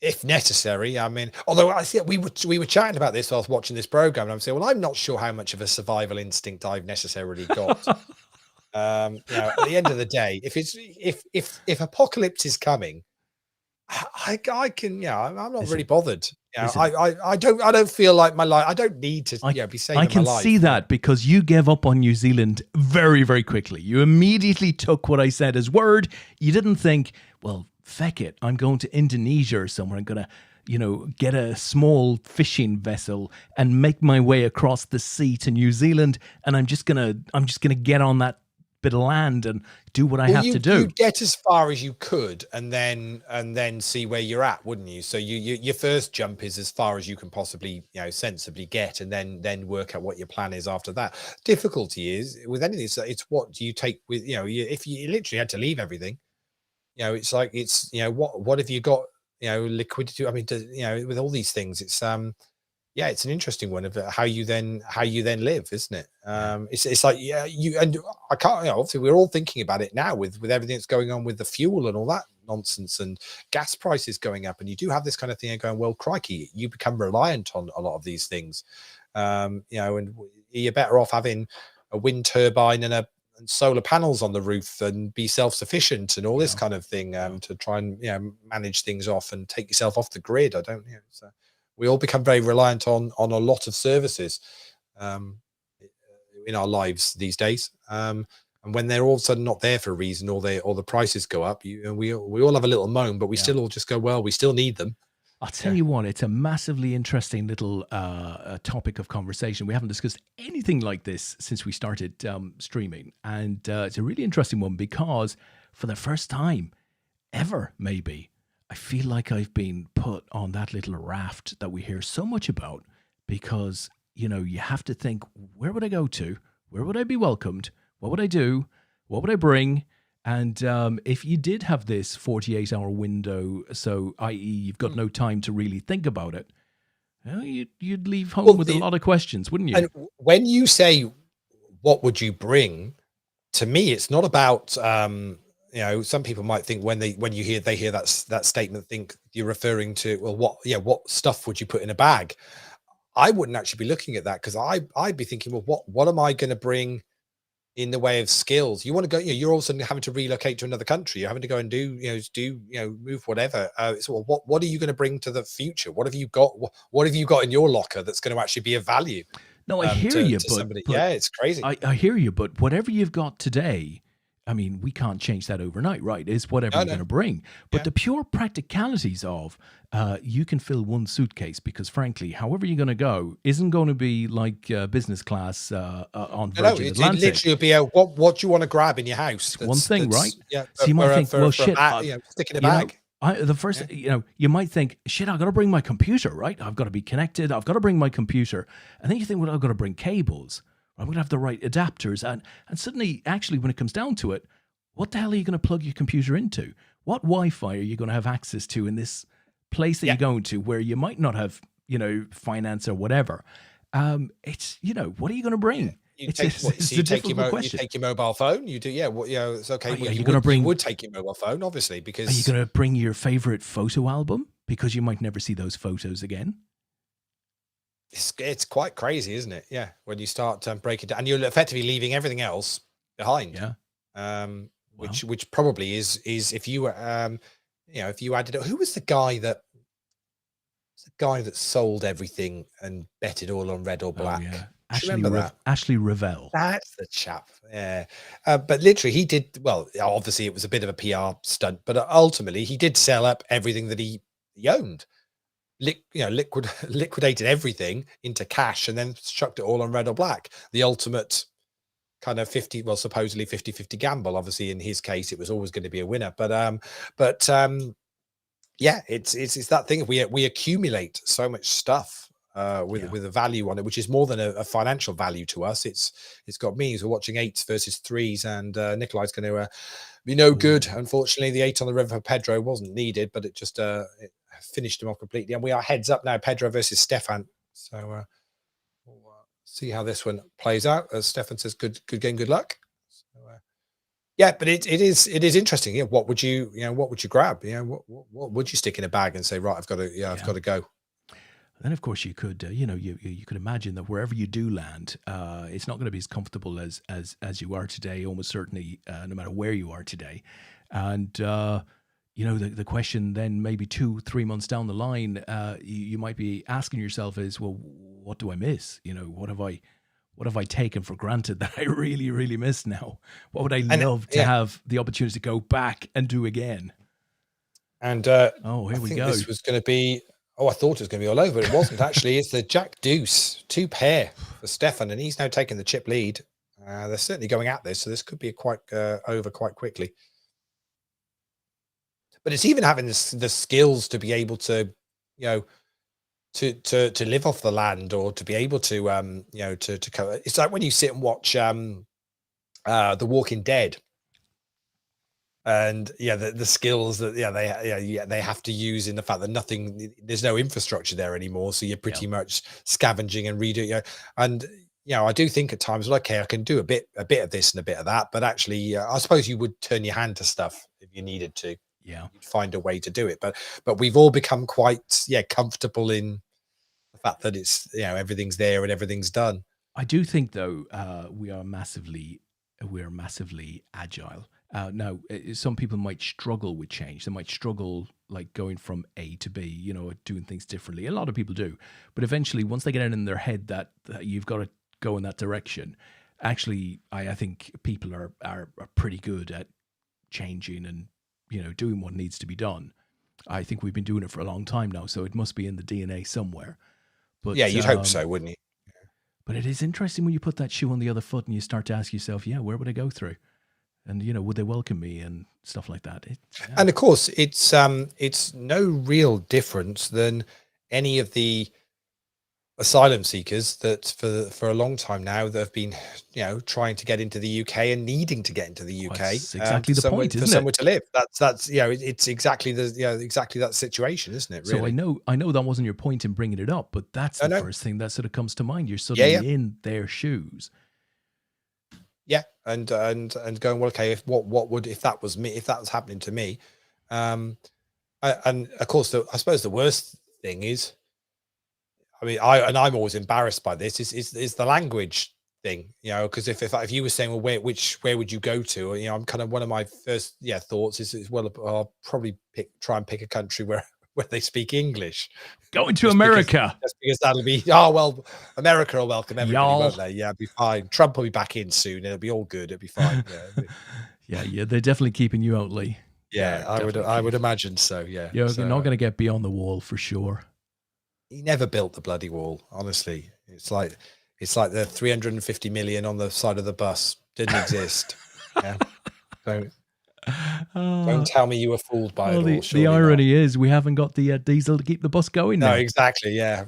If necessary. I mean, although I see we were chatting about this while I was watching this program, and I'm saying, well, I'm not sure how much of a survival instinct I've necessarily got. At the end of the day, if apocalypse is coming, I can. I'm not really bothered. I don't feel like my life. I don't need to be saving my life. I can see that because you gave up on New Zealand very, very quickly. You immediately took what I said as word. You didn't think, well, feck it, I'm going to Indonesia or somewhere. I'm going to, get a small fishing vessel and make my way across the sea to New Zealand. And I'm just gonna get on that bit of land and do what I have to do. You'd get as far as you could and then see where you're at, wouldn't you? So your first jump is as far as you can possibly, sensibly get, and then work out what your plan is after that. Difficulty is with anything, it's what do you take with, if you literally had to leave everything, it's like, what have you got, liquidity? I mean, with all these things, it's it's an interesting one of how you then live, isn't it? It's like, you, and I can't, obviously we're all thinking about it now with everything that's going on with the fuel and all that nonsense and gas prices going up, and you do have this kind of thing going, well, crikey, you become reliant on a lot of these things, and you're better off having a wind turbine and solar panels on the roof and be self-sufficient and all this kind of thing, to try and manage things off and take yourself off the grid. I don't so we all become very reliant on a lot of services in our lives these days, and when they're all of a sudden not there for a reason, or the prices go up, we all have a little moan, but we still all just go, well, we still need them. I'll tell you what, it's a massively interesting little topic of conversation. We haven't discussed anything like this since we started streaming. And it's a really interesting one because for the first time ever, maybe, I feel like I've been put on that little raft that we hear so much about, because, you have to think, where would I go to? Where would I be welcomed? What would I do? What would I bring? And if you did have this 48-hour window, so i.e. you've got no time to really think about it, you'd leave home with a lot of questions, wouldn't you? And when you say, what would you bring? To me, it's not about, some people might think when you hear that statement, think you're referring to, well, what stuff would you put in a bag? I wouldn't actually be looking at that, because I'd be thinking, well, what am I going to bring in the way of skills. You want to go, you're also having to relocate to another country. You're having to go and move whatever. So what are you going to bring to the future? What have you got? What have you got in your locker that's going to actually be of value No, I hear to you, somebody? but Yeah, it's crazy. I hear you, but whatever you've got today, I mean, we can't change that overnight, right? It's whatever No, you're no, going to bring. But yeah. the pure practicalities of you can fill one suitcase because, frankly, however you're going to go isn't going to be like business class on No, Virgin it Atlantic. literally would be what do you want to grab in your house? It's one thing, right? So For, you might think, well, for a shit, bag, stick in a you know, bag. the first, Yeah. you might think, shit, I've got to bring my computer, right? I've got to be connected. I've got to bring my computer. And then you think, well, I've got to bring cables. I'm going to have the right adapters. And suddenly, actually, when it comes down to it, what the hell are you going to plug your computer into? What Wi-Fi are you going to have access to in this place that you're going to where you might not have, finance or whatever? It's, what are you going to bring? You It's, take, it's, what, it's so a you take difficult you question. take your mobile phone. You do, yeah. Well, it's okay. Are you You gonna bring? you would take your mobile phone, obviously, Are you because going to bring your favorite photo album because you might never see those photos again? it's quite crazy, isn't it? Yeah, when you start breaking down, and you're effectively leaving everything else behind. Yeah. Wow. Which probably is if you if you added, who was the guy that sold everything and bet it all on red or black? Oh, yeah. Do you remember that? Ashley Revell. That's the chap. Yeah. But literally he did, well, obviously it was a bit of a PR stunt, but ultimately he did sell up everything that he owned. Liquidated everything into cash and then chucked it all on red or black. The ultimate kind of supposedly 50-50 gamble. Obviously in his case it was always going to be a winner, but yeah, it's that thing. We accumulate so much stuff with a value on it, which is more than a financial value to us. It's got means. We're watching 8s versus 3s, and Nikolai's going to be no good. Unfortunately, the 8 on the river for Pedro wasn't needed, but it just it finished him off completely. And we are heads up now, Pedro versus Stefan. So we'll see how this one plays out. As Stefan says, good game, good luck. So, yeah, but it is interesting. Yeah, what would you grab? What would you stick in a bag and say, right, I've got to go. Then, of course, you could, you could imagine that wherever you do land, it's not going to be as comfortable as you are today. Almost certainly, no matter where you are today, and the question then maybe 2-3 months down the line, you might be asking yourself is, well, what do I miss? What have I taken for granted that I really, really miss now? What would I love to have the opportunity to go back and do again? And here we go. This was going to be. Oh, I thought it was going to be all over, but it wasn't actually. It's the Jack Deuce 2 pair for Stefan, and he's now taking the chip lead. They're certainly going at this, so this could be quite over quite quickly. But it's even having the skills to be able to, to live off the land, or to be able to, it's like when you sit and watch The Walking Dead. And the skills that they have to use, in the fact that there's no infrastructure there anymore, so you're pretty much scavenging and redoing. And I do think at times, well, okay, I can do a bit of this and a bit of that, but actually, I suppose you would turn your hand to stuff if you needed to. Yeah, you'd find a way to do it. But we've all become quite comfortable in the fact that it's everything's there and everything's done. I do think though we are massively agile. Now, some people might struggle with change. They might struggle like going from A to B, doing things differently. A lot of people do. But eventually, once they get it in their head that you've got to go in that direction, actually, I think people are pretty good at changing and, doing what needs to be done. I think we've been doing it for a long time now, so it must be in the DNA somewhere. But yeah, you'd hope so, wouldn't you? But it is interesting when you put that shoe on the other foot and you start to ask yourself, where would I go through? And, would they welcome me and stuff like that? And of course, it's no real difference than any of the asylum seekers that for a long time now that have been, trying to get into the UK and needing to get into the UK. That's exactly the point, isn't it? For somewhere to live. That's it's exactly exactly that situation, isn't it? Really? So I know that wasn't your point in bringing it up, but that's the first thing that sort of comes to mind. You're suddenly in their shoes. Yeah, and going, well, okay, if that was me, if that was happening to me, and of course, I suppose the worst thing is, I mean, I'm always embarrassed by this. Is the language thing, because if you were saying, well, where would you go to? I'm kind of, one of my first thoughts is well, I'll probably try and pick a country where they speak English. Going to America. Just because that'll be, America will welcome everybody, won't they? Yeah, it'll be fine. Trump will be back in soon. It'll be all good. It'll be fine. Yeah, they're definitely keeping you out, Lee. Yeah, I would imagine so. Yeah, you're not going to get beyond the wall for sure. He never built the bloody wall. Honestly, it's like the 350 million on the side of the bus didn't exist. Yeah. Don't tell me you were fooled by it all. The irony is we haven't got the diesel to keep the bus going now. No, exactly. Yeah.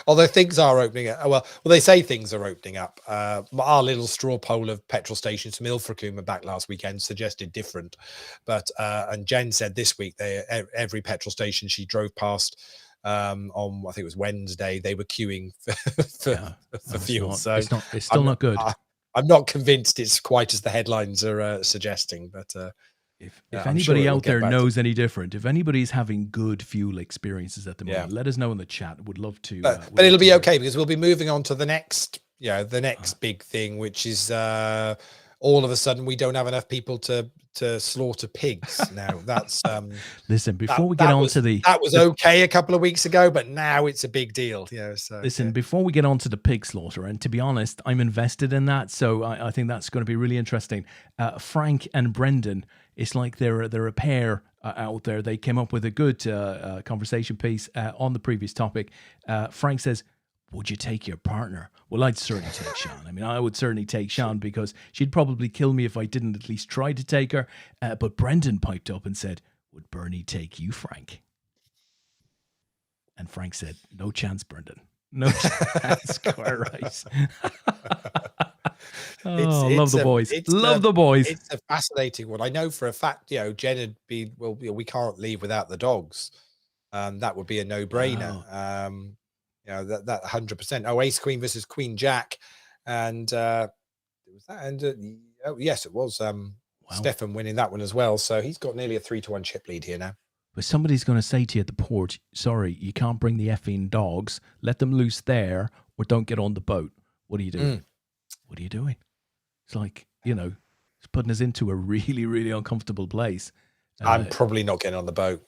Although things are opening up. Well, they say things are opening up. Our little straw poll of petrol stations from Ilfracombe and back last weekend suggested different. But and Jen said this week every petrol station she drove past on, I think it was Wednesday, they were queuing for fuel. So it's still not good. I'm not convinced it's quite as the headlines are suggesting, but if anybody out there knows any different, if anybody's having good fuel experiences at the moment, let us know in the chat. Would love to. But it'll be okay, because we'll be moving on to the next, big thing, which is all of a sudden we don't have enough people to slaughter pigs now. That's listen, before we get on to that was okay a couple of weeks ago, but now it's a big deal. So listen, before we get on to the pig slaughter, and to be honest, I'm invested in that, so I think that's going to be really interesting. Frank and Brendan, it's like they're a pair out there. They came up with a good conversation piece on the previous topic. Frank says, would you take your partner? Well, I'd certainly take Sean. I mean, I would certainly take Sean, because she'd probably kill me if I didn't at least try to take her. But Brendan piped up and said, would Bernie take you, Frank? And Frank said, no chance, Brendan. No chance. Quite right. Love the boys. Love the boys. It's a fascinating one. I know for a fact, Jen would be, well, we can't leave without the dogs. That would be a no-brainer. Wow. That 100%. Oh, Ace Queen versus Queen Jack, and was that? And yes, it was. Stefan winning that one as well. So he's got nearly a 3-1 chip lead here now. But somebody's going to say to you at the port, sorry, you can't bring the effing dogs. Let them loose there, or don't get on the boat. What are you doing? What are you doing? It's like, it's putting us into a really, really uncomfortable place. I'm probably not getting on the boat.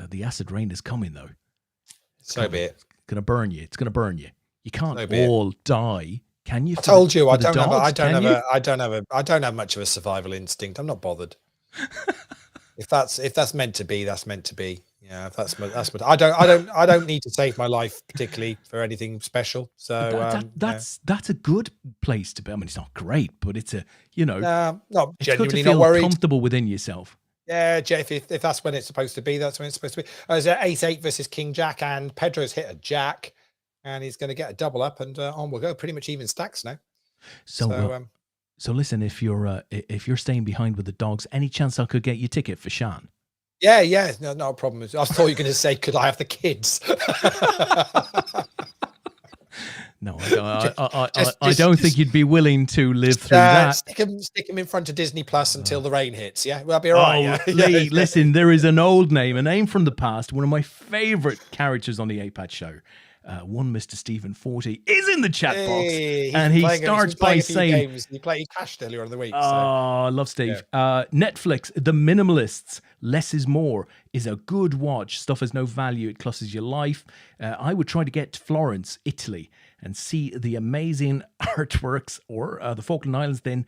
The acid rain is coming, though. So be it. It's going to burn you. It's going to burn you. You can't all die, can you? I told you, I don't have much of a survival instinct. I'm not bothered. If that's meant to be, that's meant to be. Yeah, I don't need to save my life particularly for anything special. So that's a good place to be. I mean, it's not great, but it's a not genuinely not worried, comfortable within yourself. Yeah, Jeff, if that's when it's supposed to be, that's when it's supposed to be. There's Ace-8 versus King Jack, and Pedro's hit a Jack, and he's going to get a double up, and on we'll go. Pretty much even stacks now. So listen, if you're staying behind with the dogs, any chance I could get you a ticket for Sean? Yeah, no, not a problem. I thought you were going to say, could I have the kids? No, I don't think you'd be willing to live through that. Stick him in front of Disney Plus until the rain hits. Yeah, we'll be all right. Lee, listen, there is an old name, a name from the past. One of my favorite characters on the APAT show, one Mr. Stephen 40, is in the chat box, and he starts by saying, he cashed earlier in the week. I love Steve. Yeah. Netflix, The Minimalists, Less is More is a good watch. Stuff has no value. It clusters your life. I would try to get to Florence, Italy, and see the amazing artworks, or the Falkland Islands, then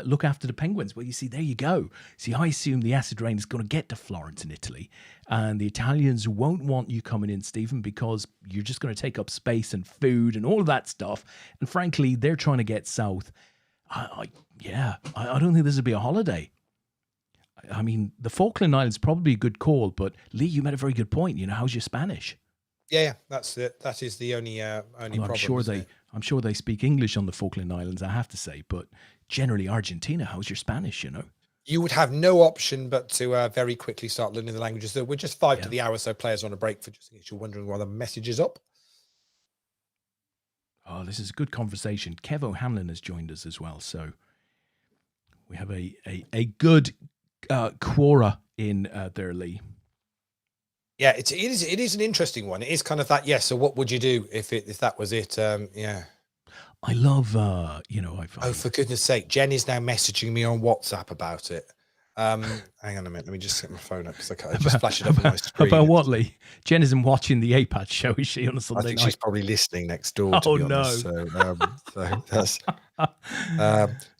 look after the penguins. Well, you see, there you go. See, I assume the acid rain is going to get to Florence in Italy, and the Italians won't want you coming in, Stephen, because you're just going to take up space and food and all of that stuff. And frankly, they're trying to get south. I don't think this would be a holiday. I mean, the Falkland Islands probably a good call, but Lee, you made a very good point. How's your Spanish? Yeah, that's it. That is the only problem. I'm sure they speak English on the Falkland Islands, I have to say, but generally Argentina, how's your Spanish, You would have no option but to very quickly start learning the languages. We're just 5 to the hour, so players on a break, for just in case you're wondering why the message is up. Oh, this is a good conversation. Kev O'Hanlon has joined us as well, so we have a good quora in there, Lee. Yeah, it is an interesting one. It is kind of that. Yeah. So what would you do if that was it? Yeah. I love, I've Oh, for goodness sake, Jen is now messaging me on WhatsApp about it. Hang on a minute. Let me just get my phone up because I just flash it up on my screen. about what, Lee? Jen isn't watching the APAT show, is she, on a I Sunday think night? she's probably listening next door, to Oh, be no. honest. So that's.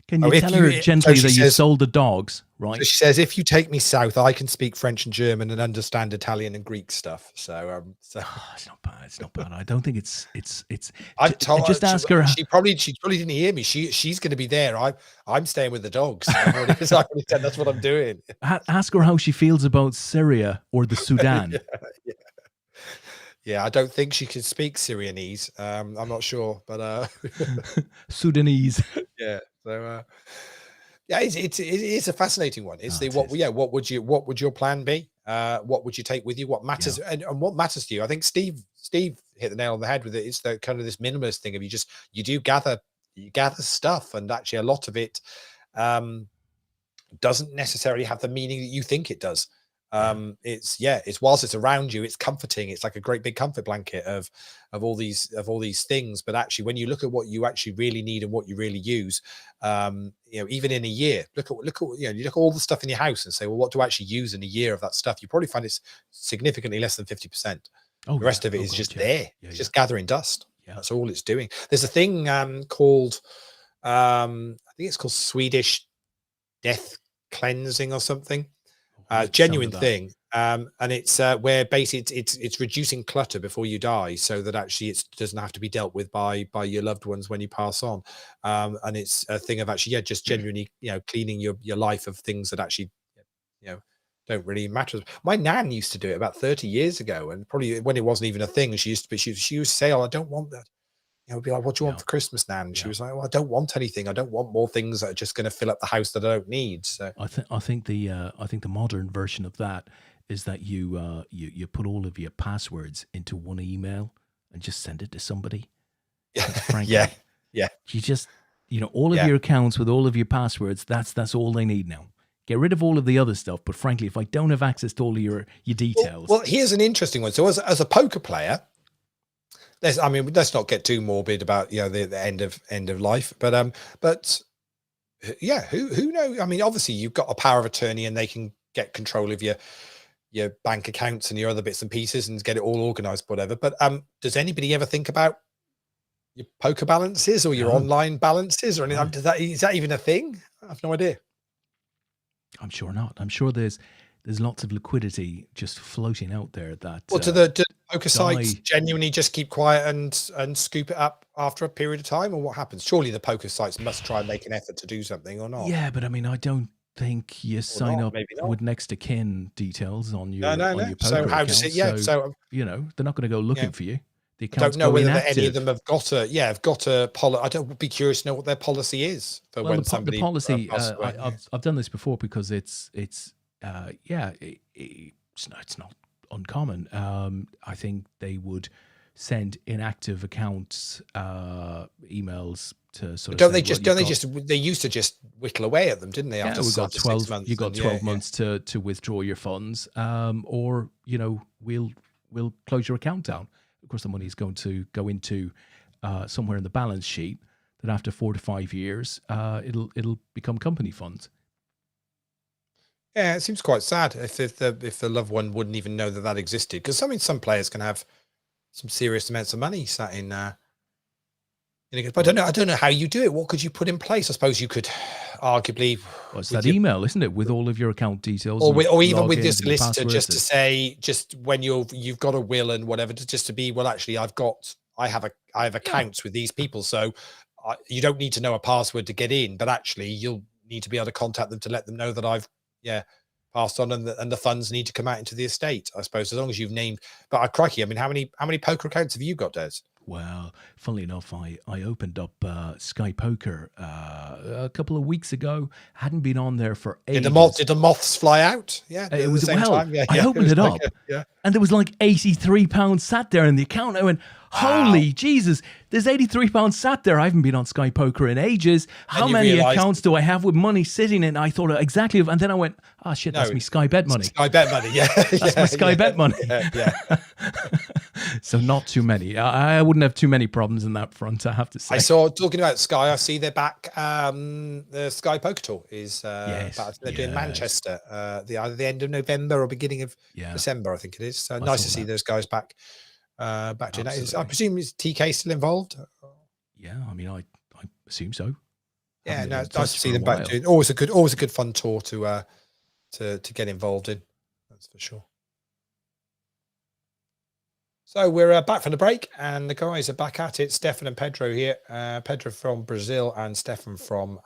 Can you tell her gently that you sold the dogs, right? So she says, if you take me south, I can speak French and German and understand Italian and Greek stuff. So it's not bad. It's not bad. I don't think it's. I've told just her, ask her. She probably didn't hear me. She's going to be there. I'm staying with the dogs. I've already said that's what I'm doing. Ask her how she feels about Syria or the Sudan. Yeah, I don't think she can speak Syrianese. I'm not sure, but Sudanese. Yeah. So yeah, it's a fascinating one. It's what would your plan be? What would you take with you? What matters and what matters to you? I think Steve hit the nail on the head with it. It's the kind of this minimalist thing of you gather stuff, and actually a lot of it doesn't necessarily have the meaning that you think it does. It's whilst it's around you, it's comforting. It's like a great big comfort blanket of all these things. But actually, when you look at what you actually really need and what you really use, even in a year, look at you look at all the stuff in your house and say, well, what do I actually use in a year of that stuff? You probably find it's significantly less than 50%. The rest of it is just there. It's just gathering dust. That's all it's doing. There's a thing called I think it's called Swedish death cleansing or something. Genuine thing, and it's where basically it's reducing clutter before you die, so that actually it doesn't have to be dealt with by your loved ones when you pass on, and it's a thing of actually just genuinely cleaning your life of things that actually don't really matter. My nan used to do it about 30 years ago, and probably when it wasn't even a thing, she used to say, oh, I don't want that. Be like, what do you want for Christmas, Nan? And she was like, well, I don't want anything. I don't want more things that are just going to fill up the house that I don't need. So I think the modern version of that is that you put all of your passwords into one email and just send it to somebody. Frankly, yeah. You just all of your accounts with all of your passwords. That's all they need now. Get rid of all of the other stuff. But frankly, if I don't have access to all of your details, well, here's an interesting one. So as a poker player. Let's not get too morbid about the end of life, but yeah, who knows? I mean, obviously you've got a power of attorney, and they can get control of your bank accounts and your other bits and pieces and get it all organized, whatever. But does anybody ever think about your poker balances or your online balances or anything? Is that even a thing? I have no idea. I'm sure not. I'm sure there's lots of liquidity just floating out there. That do the poker sites genuinely just keep quiet and scoop it up after a period of time, or what happens? Surely the poker sites must try and make an effort to do something, or not? Yeah, but I mean, I don't think you sign up with next to kin details on your no. Your poker so how account, does it? Yeah, so they're not going to go looking for you. The I don't know whether any of them have got a policy. I don't be curious to know what their policy is for when somebody. The policy. I've done this before because it's not uncommon. I think they would send inactive accounts emails to sort of. They used to just whittle away at them, didn't they? After we got 12 6 months. You got 12 months to withdraw your funds, or we'll close your account down. Of course, the money is going to go into somewhere in the balance sheet. That after 4 to 5 years, it'll become company funds. Yeah, it seems quite sad if the loved one wouldn't even know that existed, because some players can have some serious amounts of money sat in. But I don't know how you do it. What could you put in place? I suppose you could arguably. Well, it's that email, isn't it, with all of your account details, or even with your solicitor, just to say, just when you've got a will and whatever, to be, well, actually, I have accounts with these people, so you don't need to know a password to get in, but actually, you'll need to be able to contact them to let them know that I've passed on, and the funds need to come out into the estate, I suppose, as long as you've named. But crikey, I mean, how many poker accounts have you got, Des? Well, funnily enough, I opened up Sky Poker a couple of weeks ago. Hadn't been on there for ages. Did the moths fly out? Yeah, it was time? I opened it up, and there was like £83 sat there in the account. I went, holy Jesus! There's £83 sat there. I haven't been on Sky Poker in ages. How many accounts do I have with money sitting in? I thought exactly, and then I went, oh shit, that's me Sky Bet money. Sky Bet money, yeah. That's my Sky Bet money. Yeah. So not too many. I wouldn't have too many problems in that front, I have to say. I saw, talking about Sky, I see they're back. The Sky Poker Tour is Yes, back. They're doing yes. Manchester either the end of November or beginning of Yeah, December, I think it is. So I nice saw to see that. those guys back doing that. I Absolutely. presume is TK still involved? Yeah, I mean, I assume so. Yeah, Haven't been no, in it's nice to touch see for a them back while. doing. Always a good fun tour to get involved in. That's for sure. So we're back from the break, and the guys are back at it. Stefan and Pedro here. Pedro from Brazil and Stefan from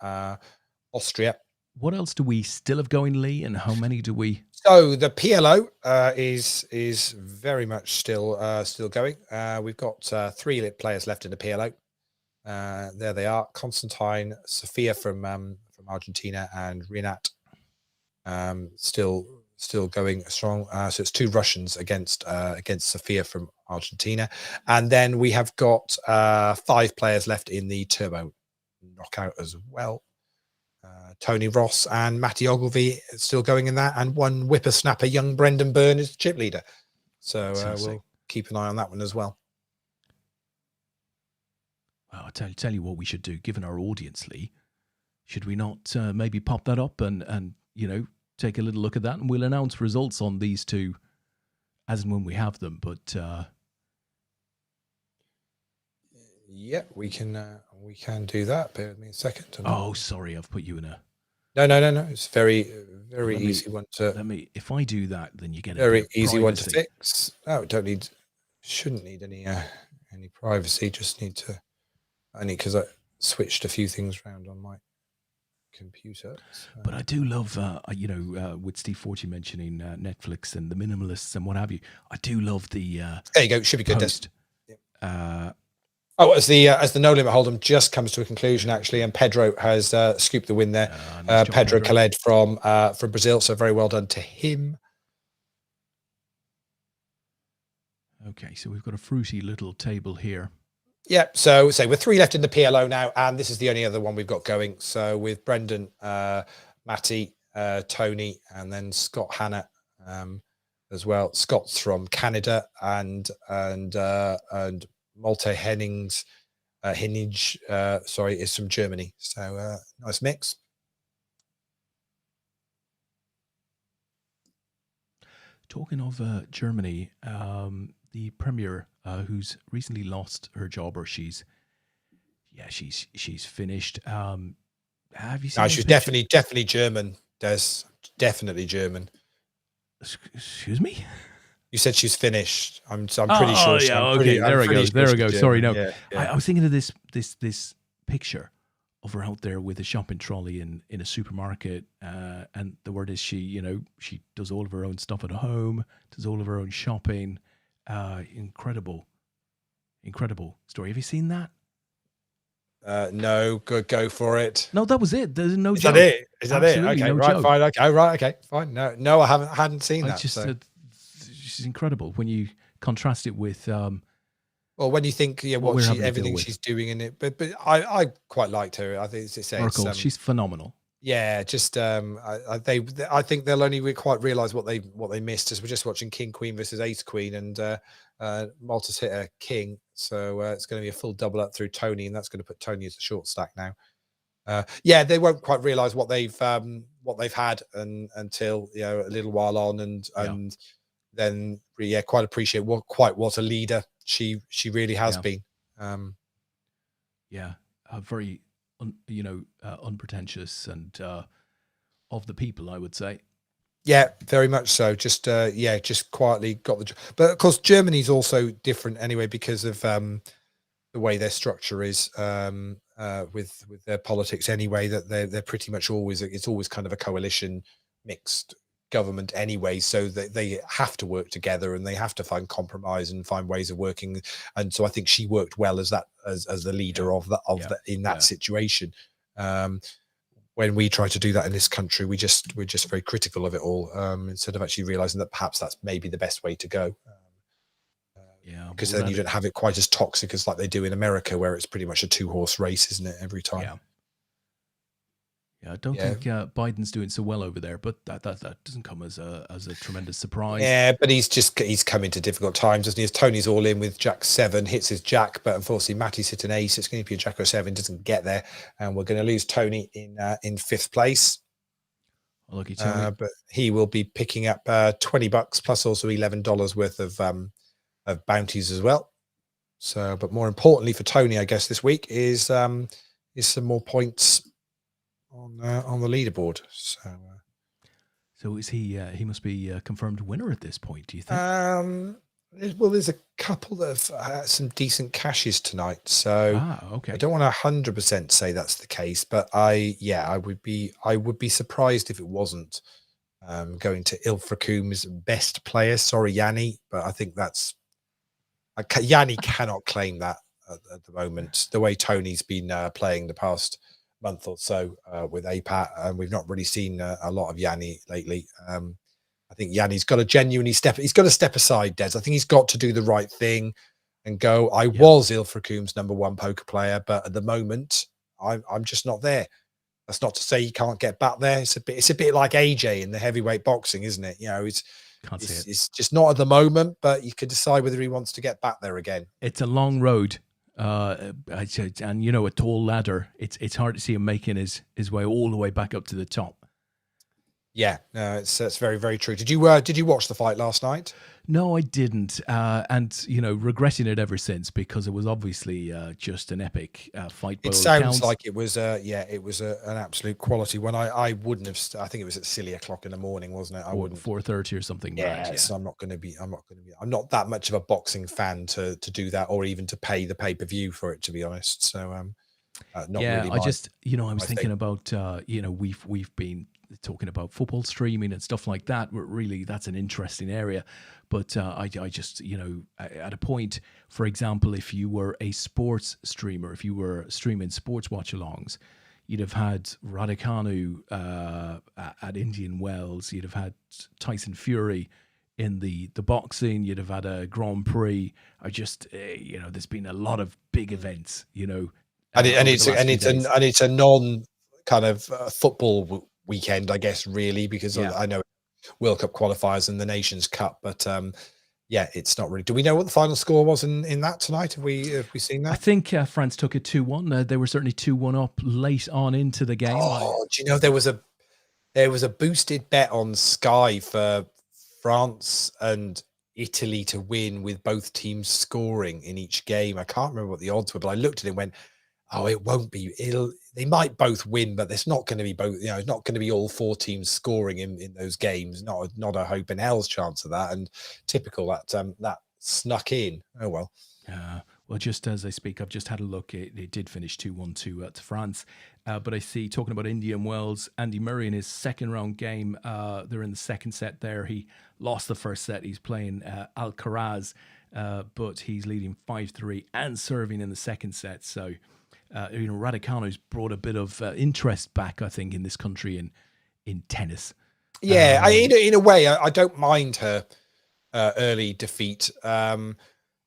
Austria. What else do we still have going, Lee? And how many do we? So the PLO is very much still going. We've got 3 players left in the PLO. There they are: Constantine, Sofia from Argentina, and Rinat. Still going strong. So it's 2 Russians against Sofia from Argentina, and then we have got 5 players left in the Turbo knockout as well. Tony Ross and Matty Ogilvie still going in that, and 1 whippersnapper, young Brendan Byrne, is chip leader. So we'll keep an eye on that one as well. Well, I'll tell you what we should do, given our audience, Lee. Should we not maybe pop that up and take a little look at that, and we'll announce results on these 2 as and when we have them. But yeah, we can do that. Bear with me a second. Oh, sorry, I've put you in a. No. It's very easy one to. Let me. If I do that, then you get a very bit of easy one to privacy. fix. No, shouldn't need any privacy. Just need to. Only because I switched a few things around on my computer. So. But I do love, with Steve Fortune mentioning Netflix and the minimalists and what have you. I do love the. There you go. Should be good. Post. As the no limit hold'em just comes to a conclusion, actually, and Pedro has scooped the win there. Nice job, Pedro Khaled from Brazil. So very well done to him. Okay, so we've got a fruity little table here. Yeah, so we're 3 left in the PLO now, and this is the only other one we've got going. So with Brendan, Matty, Tony, and then Scott Hannah as well. Scott's from Canada, and Malte Hennings, is from Germany. So nice mix. Talking of Germany, the premier who's recently lost her job, or she's finished. Have you seen? No, she's definitely German. There's definitely German. Excuse me. You said she's finished. I'm pretty sure. Yeah. Okay. There we go. Sorry. No. Yeah. I was thinking of this picture of her out there with a shopping trolley in a supermarket, and the word is she does all of her own stuff at home, does all of her own shopping. Incredible story. Have you seen that? No, go for it. No, that was it. There's no joke. Is that it? Okay, right, joke. Fine. Okay, right, okay, fine. No, I hadn't seen that. She's incredible when you contrast it with. Well, when you think, everything she's doing in it, but I quite liked her. I think Merkel, she's phenomenal. Yeah, just I think they'll only quite realise what they missed as we're just watching King Queen versus Ace Queen, and Malta's hit a king, so it's going to be a full double up through Tony, and that's going to put Tony as a short stack now. They won't quite realise what they've had until a little while on, and then quite appreciate what a leader she really has been. Very unpretentious and of the people, I would say. Yeah, very much so. Just just quietly got the job. But of course, Germany's also different anyway because of the way their structure is with their politics anyway. That they're pretty much it's always kind of a coalition, mixed government anyway. So they have to work together and they have to find compromise and find ways of working. And so I think she worked well as the leader in that situation. When we try to do that in this country, we're just very critical of it all, instead of actually realizing that perhaps that's maybe the best way to go. Because then you don't have it quite as toxic as like they do in America, where it's pretty much a 2-horse race, isn't it, every time? Yeah, I don't think Biden's doing so well over there, but that doesn't come as a tremendous surprise. Yeah, but he's come into difficult times, doesn't he? As Tony's all in with Jack 7, hits his Jack, but unfortunately Matty's hit an ace. It's going to be a Jack or 7, doesn't get there, and we're going to lose Tony in fifth place. Lucky Tony. But he will be picking up $20 plus also $11 worth of bounties as well. So, but more importantly for Tony, I guess this week is some more points on the leaderboard. So is he? He must be a confirmed winner at this point. Do you think? Well, there's a couple of some decent cashes tonight, so okay. I don't want to 100% say that's the case, but I would be surprised if it wasn't going to Ilfracombe's best player. Sorry, Yanni, but I think that's Yanni cannot claim that at the moment. The way Tony's been playing the past month or so with APAT, and we've not really seen a lot of Yanni lately. I think Yanni's got to genuinely he's got to step aside, Des. I think he's got to do the right thing and go, I was Ilfracombe's #1 poker player, but at the moment, I'm just not there. That's not to say he can't get back there. It's a bit like AJ in the heavyweight boxing, isn't it? You know, it's just not at the moment, but you can decide whether he wants to get back there again. It's a long road. And you know, a tall ladder. It's hard to see him making his way all the way back up to the top. Yeah, no, it's very, very true. Did you watch the fight last night? No, I didn't, and you know, regretting it ever since, because it was obviously just an epic fight. It sounds like it was an absolute quality one. I wouldn't have. I think it was at silly o'clock in the morning, wasn't it? I wouldn't 4:30 or something. Yeah, so I'm not not that much of a boxing fan to do that, or even to pay the pay-per-view for it, to be honest. So not really. I was thinking about we've been talking about football streaming and stuff like that. Really, that's an interesting area. But I just, at a point, for example, if you were a sports streamer, if you were streaming sports watch-alongs, you'd have had Raducanu at Indian Wells. You'd have had Tyson Fury in the boxing. You'd have had a Grand Prix. There's been a lot of big events, and it's a non kind of football weekend, I guess, really, because I know World Cup qualifiers and the Nations Cup, but it's not really. Do we know what the final score was in that tonight? Have we seen that? I think France took it 2-1. They were certainly 2-1 up late on into the game. Oh, do you know there was a boosted bet on Sky for France and Italy to win, with both teams scoring in each game. I can't remember what the odds were, but I looked at it and went, oh, it won't be. They might both win, but it's not going to be both. It's not going to be all four teams scoring in those games. Not a hope in hell's chance of that. And typical that snuck in. Oh well. Well, just as I speak, I've just had a look. It did finish 2-1 to France. But I see, talking about Indian Wells, Andy Murray in his second round game. They're in the second set there. He lost the first set. He's playing Alcaraz, but he's leading 5-3 and serving in the second set. So. Raducanu's brought a bit of interest back, I think, in this country in tennis. Yeah, in a way, I don't mind her early defeat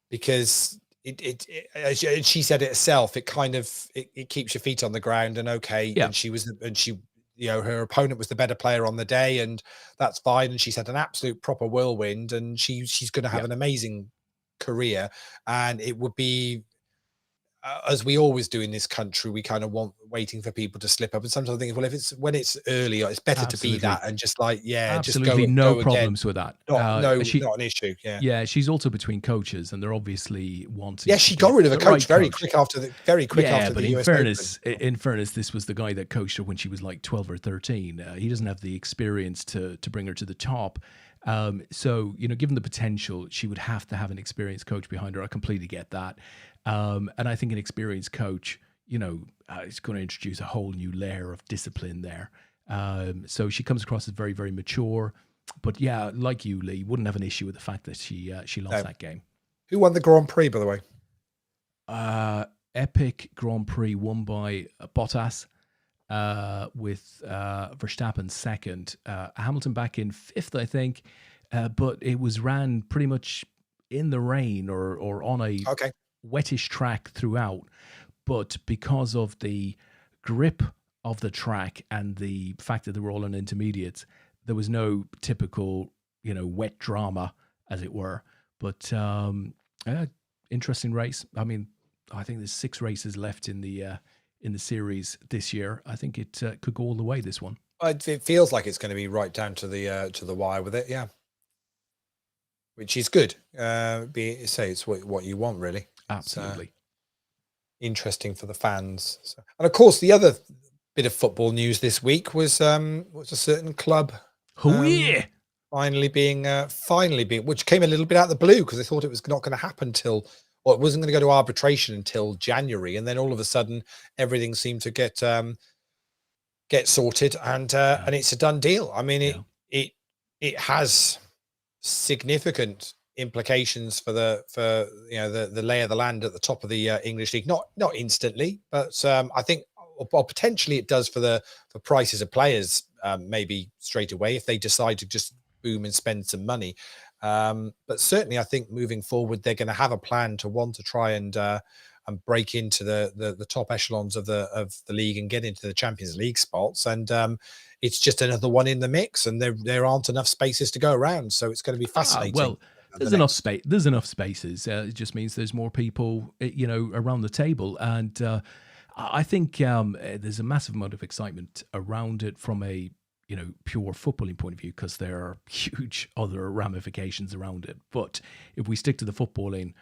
because she said it herself. It kind of it keeps your feet on the ground, and her opponent was the better player on the day, and that's fine. And she's had an absolute proper whirlwind, and she's going to have an amazing career, and it would be. As we always do in this country, we kind of waiting for people to slip up. And sometimes I think, well, when it's early, it's better to be that and just absolutely no problems with that. Not an issue. Yeah, she's also between coaches, and they're obviously wanting. Yeah, she got rid of a coach very quick after the US Open. In fairness, this was the guy that coached her when she was like 12 or 13. He doesn't have the experience to bring her to the top. So, given the potential, she would have to have an experienced coach behind her. I completely get that. And I think an experienced coach, is going to introduce a whole new layer of discipline there. So she comes across as very, very mature. But yeah, like you, Lee, wouldn't have an issue with the fact that she lost that game. Who won the Grand Prix, by the way? Epic Grand Prix won by Bottas. With Verstappen second, Hamilton back in fifth, I think, but it was ran pretty much in the rain or on a wettish track throughout. But because of the grip of the track and the fact that they were all on intermediates, there was no typical, wet drama, as it were. But interesting race. I mean, I think there's 6 races left in the series this year. I think it could go all the way, this one. It feels like it's going to be right down to the wire with it, yeah. Which is good. It's what you want, really. Absolutely. Interesting for the fans. So, and of course, the other bit of football news this week was a certain club. Oh yeah. Finally being, which came a little bit out of the blue, because they thought it was not going to happen till, or it wasn't going to go to arbitration until January, and then all of a sudden everything seemed to get sorted, and it's a done deal. I mean, it has significant implications for the lay of the land at the top of the English league. Not instantly, but I think, or potentially it does for prices of players, maybe straight away if they decide to just boom and spend some money. But certainly I think moving forward, they're going to have a plan to want to try and break into the top echelons of the league and get into the Champions League spots. And it's just another one in the mix, and there aren't enough spaces to go around. So it's going to be fascinating. Well, there's enough space. There's enough spaces. It just means there's more people, around the table. And I think there's a massive amount of excitement around it from a pure footballing point of view, because there are huge other ramifications around it. But if we stick to the footballing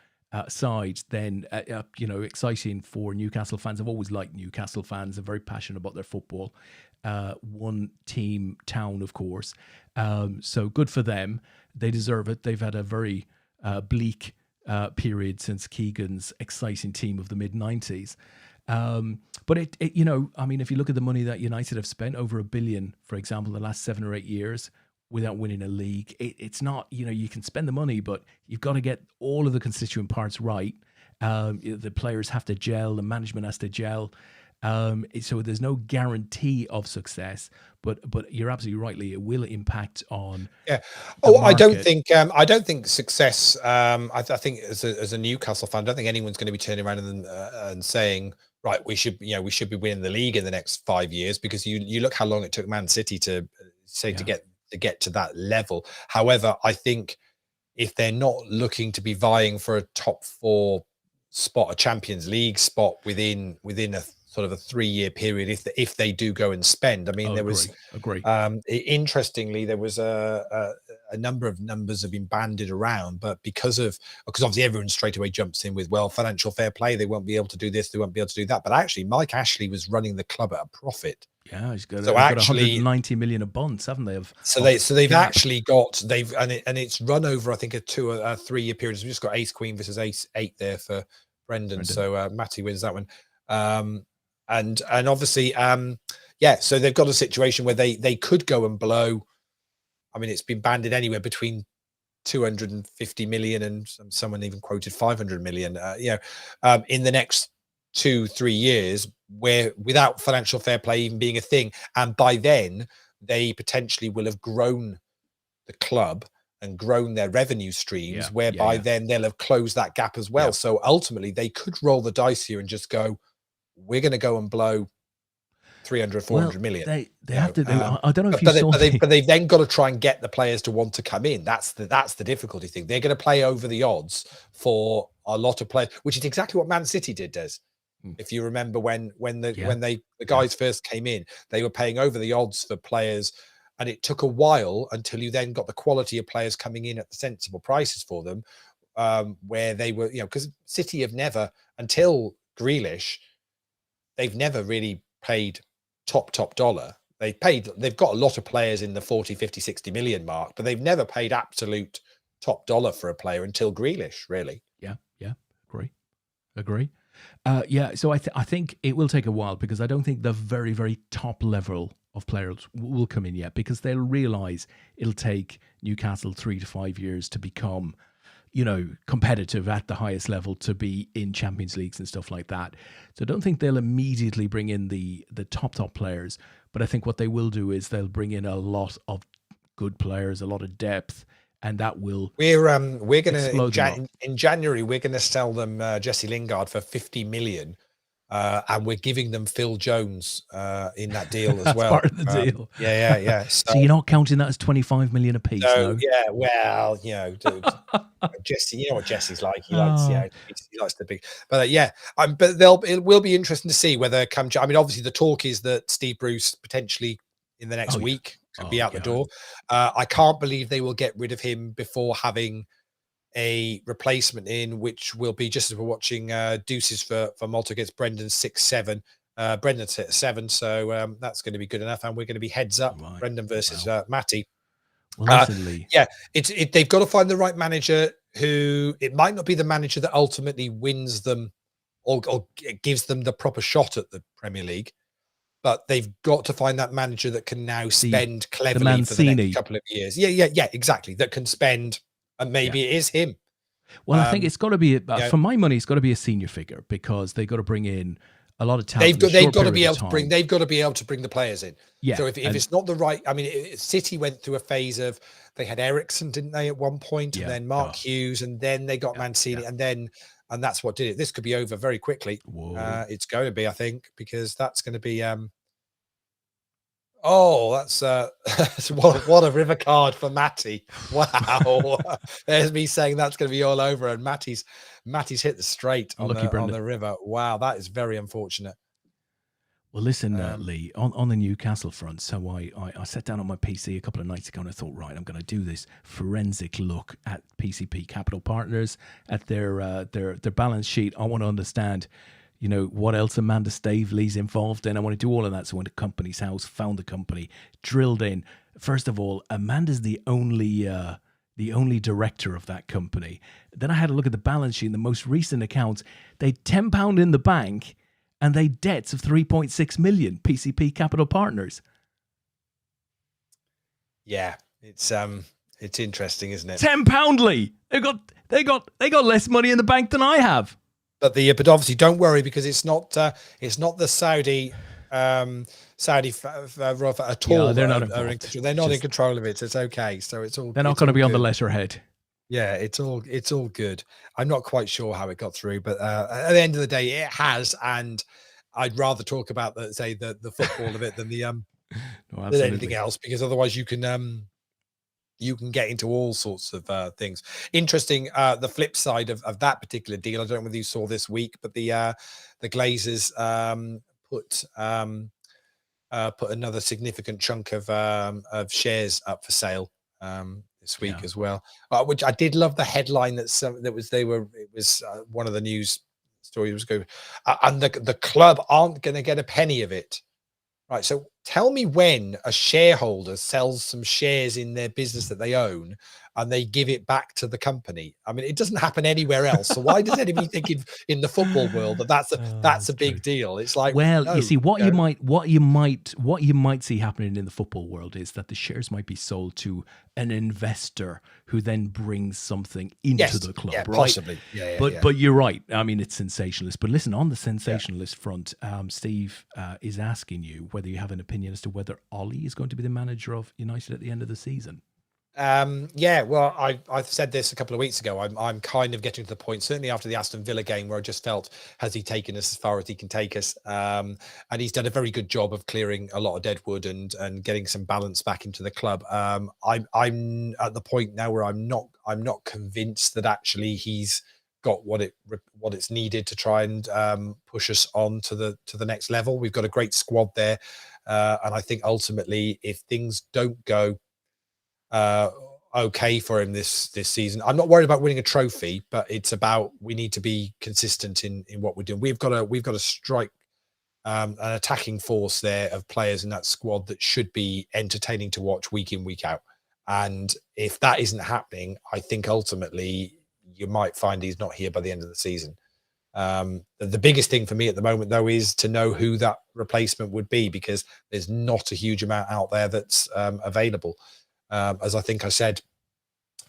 side, then exciting for Newcastle fans. I've always liked Newcastle fans. They're very passionate about their football. One team town, of course. So good for them. They deserve it. They've had a very bleak period since Keegan's exciting team of the mid-90s. But I mean, if you look at the money that United have spent, over $1 billion, for example, the last 7 or 8 years, without winning a league, it's not, you can spend the money, but you've got to get all of the constituent parts right. The players have to gel, the management has to gel. So there's no guarantee of success, but you're absolutely right, Lee. It will impact on. Yeah. Oh, I don't think success. I think as a Newcastle fan, I don't think anyone's going to be turning around and saying, right, we should be winning the league in the next 5 years, because you look how long it took Man City to get to that level. However, I think if they're not looking to be vying for a top 4 spot, a Champions League spot within a sort of a 3-year period, if they do go and spend. I mean, agree. Interestingly, there was a number of numbers have been banded around, but because obviously everyone straight away jumps in with, well, financial fair play, they won't be able to do this, they won't be able to do that. But actually, Mike Ashley was running the club at a profit. Yeah, he's got 190 million of bonds, haven't they? They've actually got and it's run over, I think, a 2 or 3 year period. So we've just got Ace Queen versus Ace 8 there for Brendan. So Matty wins that one. And obviously, so they've got a situation where they could go and blow. I mean, it's been banded anywhere between 250 million and someone even quoted 500 million, in the next 2-3 years, where without financial fair play even being a thing. And by then they potentially will have grown the club and grown their revenue streams, whereby then they'll have closed that gap as well. So ultimately they could roll the dice here and just go, we're going to go and blow 300-400 million. They have to do. I don't know if but they've then got to try and get the players to want to come in. That's the difficulty thing. They're going to play over the odds for a lot of players, which is exactly what Man City did, Des. If you remember when the guys first came in, they were paying over the odds for players, and it took a while until you then got the quality of players coming in at the sensible prices for them, where they were, because City have never, until Grealish, they've never really paid top dollar. They've got a lot of players in the 40, 50, 60 million mark, but they've never paid absolute top dollar for a player until Grealish, really. Yeah. Agree. So I think it will take a while, because I don't think the very, very top level of players will come in yet, because they'll realise it'll take Newcastle 3 to 5 years to become, competitive at the highest level, to be in Champions Leagues and stuff like that. So I don't think they'll immediately bring in the top players, but I think what they will do is they'll bring in a lot of good players, a lot of depth, and that will. We're going to in January we're going to sell them Jesse Lingard for 50 million, and we're giving them Phil Jones in that deal as That's well. part of the deal. Yeah. So you're not counting that as 25 million a piece, So no? yeah, well, dude, Jesse, you know what Jesse's like. He likes, Oh, he likes the big. But yeah, but it will be interesting to see whether I mean, obviously the talk is that Steve Bruce potentially in the next oh yeah. week could be Oh out the yeah. door. I can't believe they will get rid of him before having a replacement in, which will be, just as we're watching Deuces for Malta against Brendan 6-7. Brendan's hit 7, so that's going to be good enough, and we're going to be heads up. Right. Brendan versus Wow. Matty. Well, listen, Lee. Yeah, they've got to find the right manager who, it might not be the manager that ultimately wins them or gives them the proper shot at the Premier League, but they've got to find that manager that can now spend cleverly for the next couple of years. Yeah, exactly. That can spend, and maybe it is him. Well, I think it's got to be, for my money, it's got to be a senior figure, because they've got to bring in a lot of talent. They've got to be able to bring. They've got to be able to bring the players in. Yeah. So if it's not the right, I mean, City went through a phase of, they had Ericsson, didn't they, at one point, and then Mark Hughes, and then they got Mancini, and that's what did it. This could be over very quickly. It's going to be, I think, because that's going to be. Oh, that's what a river card for Matty. Wow. There's me saying that's going to be all over, and Matty's hit the straight on the river. Wow, that is very unfortunate. Well, listen, Lee, on the Newcastle front, so I sat down on my PC a couple of nights ago and I thought, right, I'm going to do this forensic look at PCP Capital Partners, at their balance sheet. I want to understand, what else Amanda Stavely's involved in. I want to do all of that. So I went to Company's House, found the company, drilled in. First of all, Amanda's the only director of that company. Then I had a look at the balance sheet and the most recent accounts. They'd £10 in the bank, and they debts of 3.6 million. PCP Capital Partners. Yeah, it's interesting, isn't it? £10, Lee. They got less money in the bank than I have. But obviously don't worry, because it's not the Saudi at all. Yeah, they're not involved. They're not in control of it. So it's okay. So it's all. They're not going to be on the letterhead. Yeah, it's all good. I'm not quite sure how it got through, but at the end of the day, it has. And I'd rather talk about the football of it than than anything else, because otherwise you can get into all sorts of things. Interesting. The flip side of that particular deal, I don't know whether you saw this week, but the Glazers put another significant chunk of shares up for sale this week as well, which I did love the headline it was one of the news stories was going, and the club aren't going to get a penny of it. Right. So tell me when a shareholder sells some shares in their business that they own and they give it back to the company. I mean, it doesn't happen anywhere else. So why does anybody think in the football world that's a big deal? It's like, well, no, you see, what you might see happening in the football world is that the shares might be sold to an investor who then brings something into the club, right? Possibly. But you're right. I mean, it's sensationalist. But listen, on the sensationalist front, Steve is asking you whether you have an opinion as to whether Ollie is going to be the manager of United at the end of the season. Well, I've said this a couple of weeks ago. I'm kind of getting to the point, certainly after the Aston Villa game, where I just felt, has he taken us as far as he can take us? And he's done a very good job of clearing a lot of deadwood and getting some balance back into the club. I'm at the point now where I'm not convinced that actually he's got what it's needed to try and push us on to the next level. We've got a great squad there, and I think ultimately, if things don't go okay for him this season, I'm not worried about winning a trophy, but it's about, we need to be consistent in what we're doing. We've got to strike an attacking force there of players in that squad that should be entertaining to watch week in, week out. And if that isn't happening, I think ultimately you might find he's not here by the end of the season. The biggest thing for me at the moment, though, is to know who that replacement would be, because there's not a huge amount out there that's available. As I think I said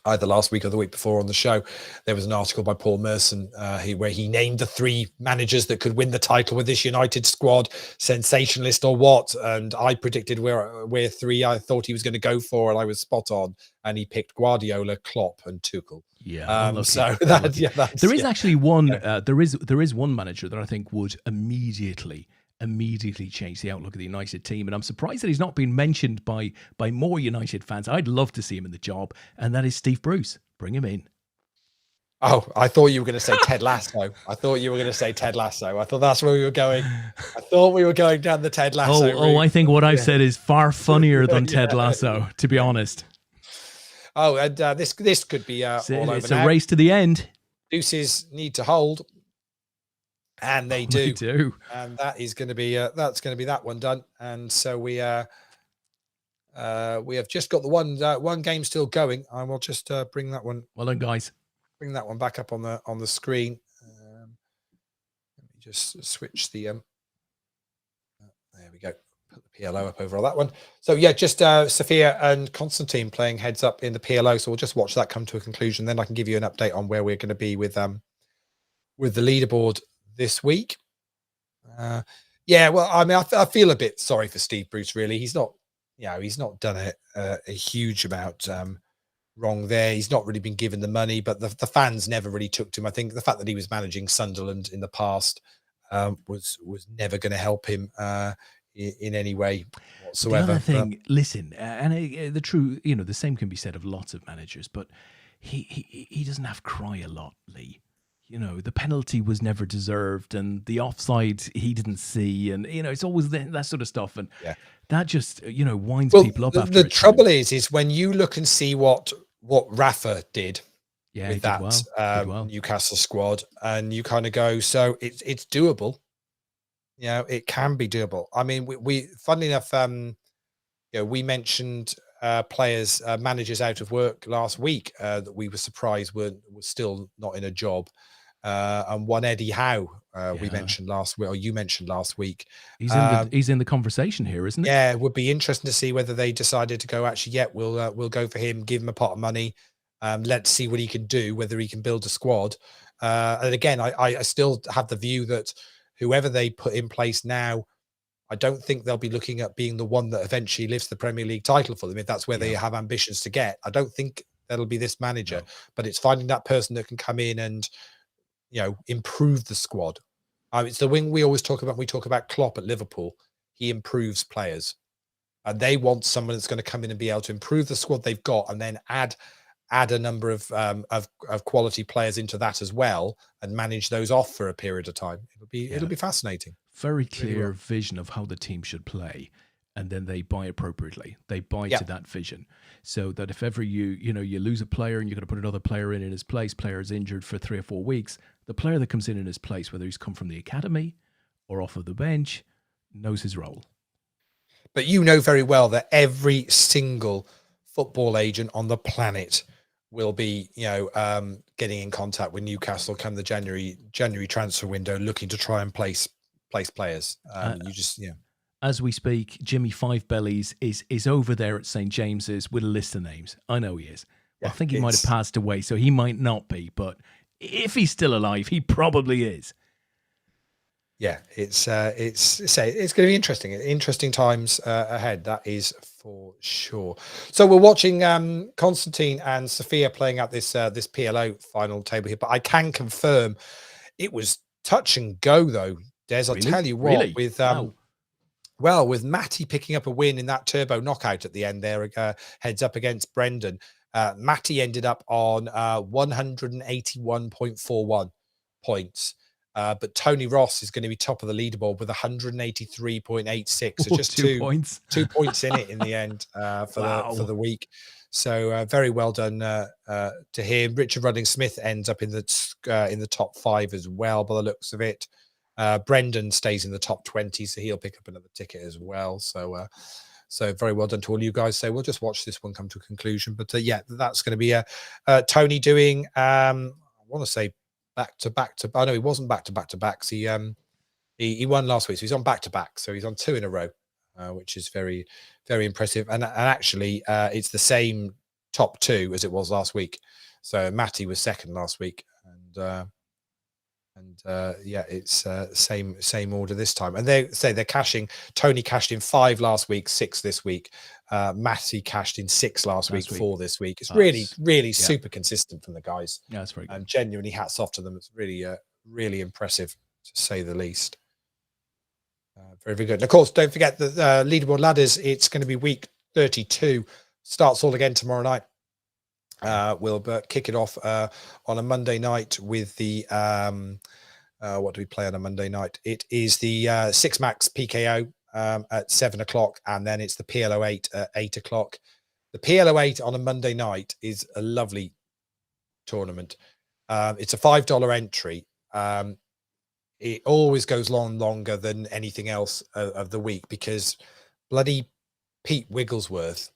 either last week or the week before on the show, there was an article by Paul Merson where he named the 3 managers that could win the title with this United squad, sensationalist or what. And I predicted where 3 I thought he was going to go for, and I was spot on. And he picked Guardiola, Klopp, and Tuchel. Yeah, so that there is actually one. There is one manager that I think would immediately change the outlook of the United team, and I'm surprised that he's not been mentioned by more United fans. I'd love to see him in the job, and that is Steve Bruce. Bring him in. Oh, I thought you were going to say Ted Lasso. I thought that's where we were going. I thought we were going down the Ted Lasso route. I think what I've said is far funnier than Ted Lasso, to be honest. Oh, and this could be all over. It's a race to the end. Deuces need to hold. And they do. They do. And that is going to be that one done. And so we have just got the one game still going. I will just bring that one. Well done, guys. Bring that one back up on the screen. Let me just switch the there we go. Put the PLO up over that one. So yeah, just Sophia and Constantine playing heads up in the PLO. So we'll just watch that come to a conclusion. Then I can give you an update on where we're going to be with the leaderboard this week. Well, I mean, I feel a bit sorry for Steve Bruce, really. He's not done a huge amount wrong there. He's not really been given the money, but the fans never really took to him. I think the fact that he was managing Sunderland in the past was never going to help him in any way whatsoever. The other thing, listen, and the true, the same can be said of lots of managers, but he doesn't have cry a lot, Lee. The penalty was never deserved, and the offside he didn't see, and it's always that sort of stuff, and that just winds people up. After the trouble is when you look and see what Rafa did with that Newcastle squad, and you kind of go, so it's doable. It can be doable. I mean, we funnily enough, we mentioned managers out of work last week that we were surprised were still not in a job. And one Eddie Howe we mentioned last week, or you mentioned last week. He's in the conversation here, isn't it? Yeah, it would be interesting to see whether they decided to go, actually, we'll go for him, give him a pot of money. Let's see what he can do, whether he can build a squad. And again, I still have the view that whoever they put in place now, I don't think they'll be looking at being the one that eventually lifts the Premier League title for them, if that's where they have ambitions to get. I don't think that'll be this manager, but it's finding that person that can come in and improve the squad. It's the wing we always talk about. We talk about Klopp at Liverpool. He improves players, and they want someone that's going to come in and be able to improve the squad they've got, and then add a number of quality players into that as well, and manage those off for a period of time. It'll be fascinating. Very clear vision of how the team should play, and then they buy appropriately. They buy to that vision, so that if ever you lose a player and you're going to put another player in his place, player is injured for 3 or 4 weeks, the player that comes in his place, whether he's come from the academy or off of the bench, knows his role. But you know very well that every single football agent on the planet will be, getting in contact with Newcastle come the January transfer window, looking to try and place players. As we speak, Jimmy Five Bellies is over there at St. James's with a list of names. I know he is. I think he might have passed away, so he might not be. But if he's still alive, he probably is. Yeah, it's going to be interesting. Interesting times ahead. That is for sure. So we're watching Constantine and Sophia playing out this PLO final table here. But I can confirm it was touch and go, though. Des, I'll tell you what, with Matty picking up a win in that turbo knockout at the end there, heads up against Brendan. Matty ended up on 181.41 points. But Tony Ross is going to be top of the leaderboard with 183.86. So just 2 points. 2 points in it in the end for the week. So very well done to him. Richard Rudding Smith ends up in the top 5 as well, by the looks of it. Brendan stays in the top 20, so he'll pick up another ticket as well. So very well done to all you guys. So we'll just watch this one come to a conclusion. But that's going to be Tony doing, I want to say, back to back. Oh no, he wasn't back to back. So he won last week, so he's on back to back. So he's on 2 in a row, which is very, very impressive. And actually, it's the same top two as it was last week. So Matty was second last week, and yeah, it's same order this time. And they say they're cashing. Tony cashed in 5 last week, 6 this week. Matty cashed in 6 last week, 4 this week. It's really super consistent from the guys. Yeah, that's very good. And genuinely hats off to them. It's really really impressive, to say the least. Very, very good. And of course, don't forget that leaderboard ladders, it's going to be week 32. Starts all again tomorrow night. We'll kick it off on a Monday night with the what do we play on a Monday night? It is the 6 Max PKO at 7 o'clock, and then it's the PLO 8 at 8 o'clock. The PLO 8 on a Monday night is a lovely tournament. It's a $5 entry. It always goes longer than anything else of the week, because bloody Pete Wigglesworth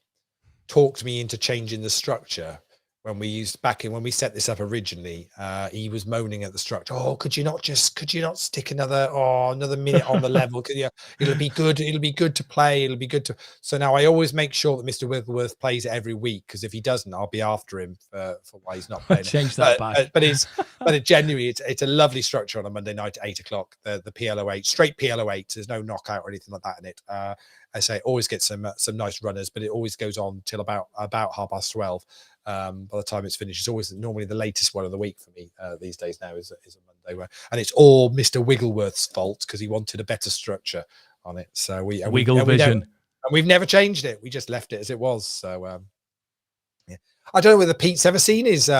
talked me into changing the structure when we set this up originally. He was moaning at the structure. Oh, could you not stick another minute on the level? It'll be good to play. It'll be good to. So now I always make sure that Mr. Wigglesworth plays it every week, because if he doesn't, I'll be after him for why he's not playing. Change that back. But it genuinely, it's a lovely structure on a Monday night at 8 o'clock. The PLO 8, straight PLO 8. There's no knockout or anything like that in it. I say it always gets some nice runners, but it always goes on till about 12:30. By the time it's finished, it's always normally the latest one of the week for me these days now is a Monday, and it's all Mr. Wigglesworth's fault, because he wanted a better structure on it. So we've never changed it. We just left it as it was. So yeah, I don't know whether Pete's ever seen his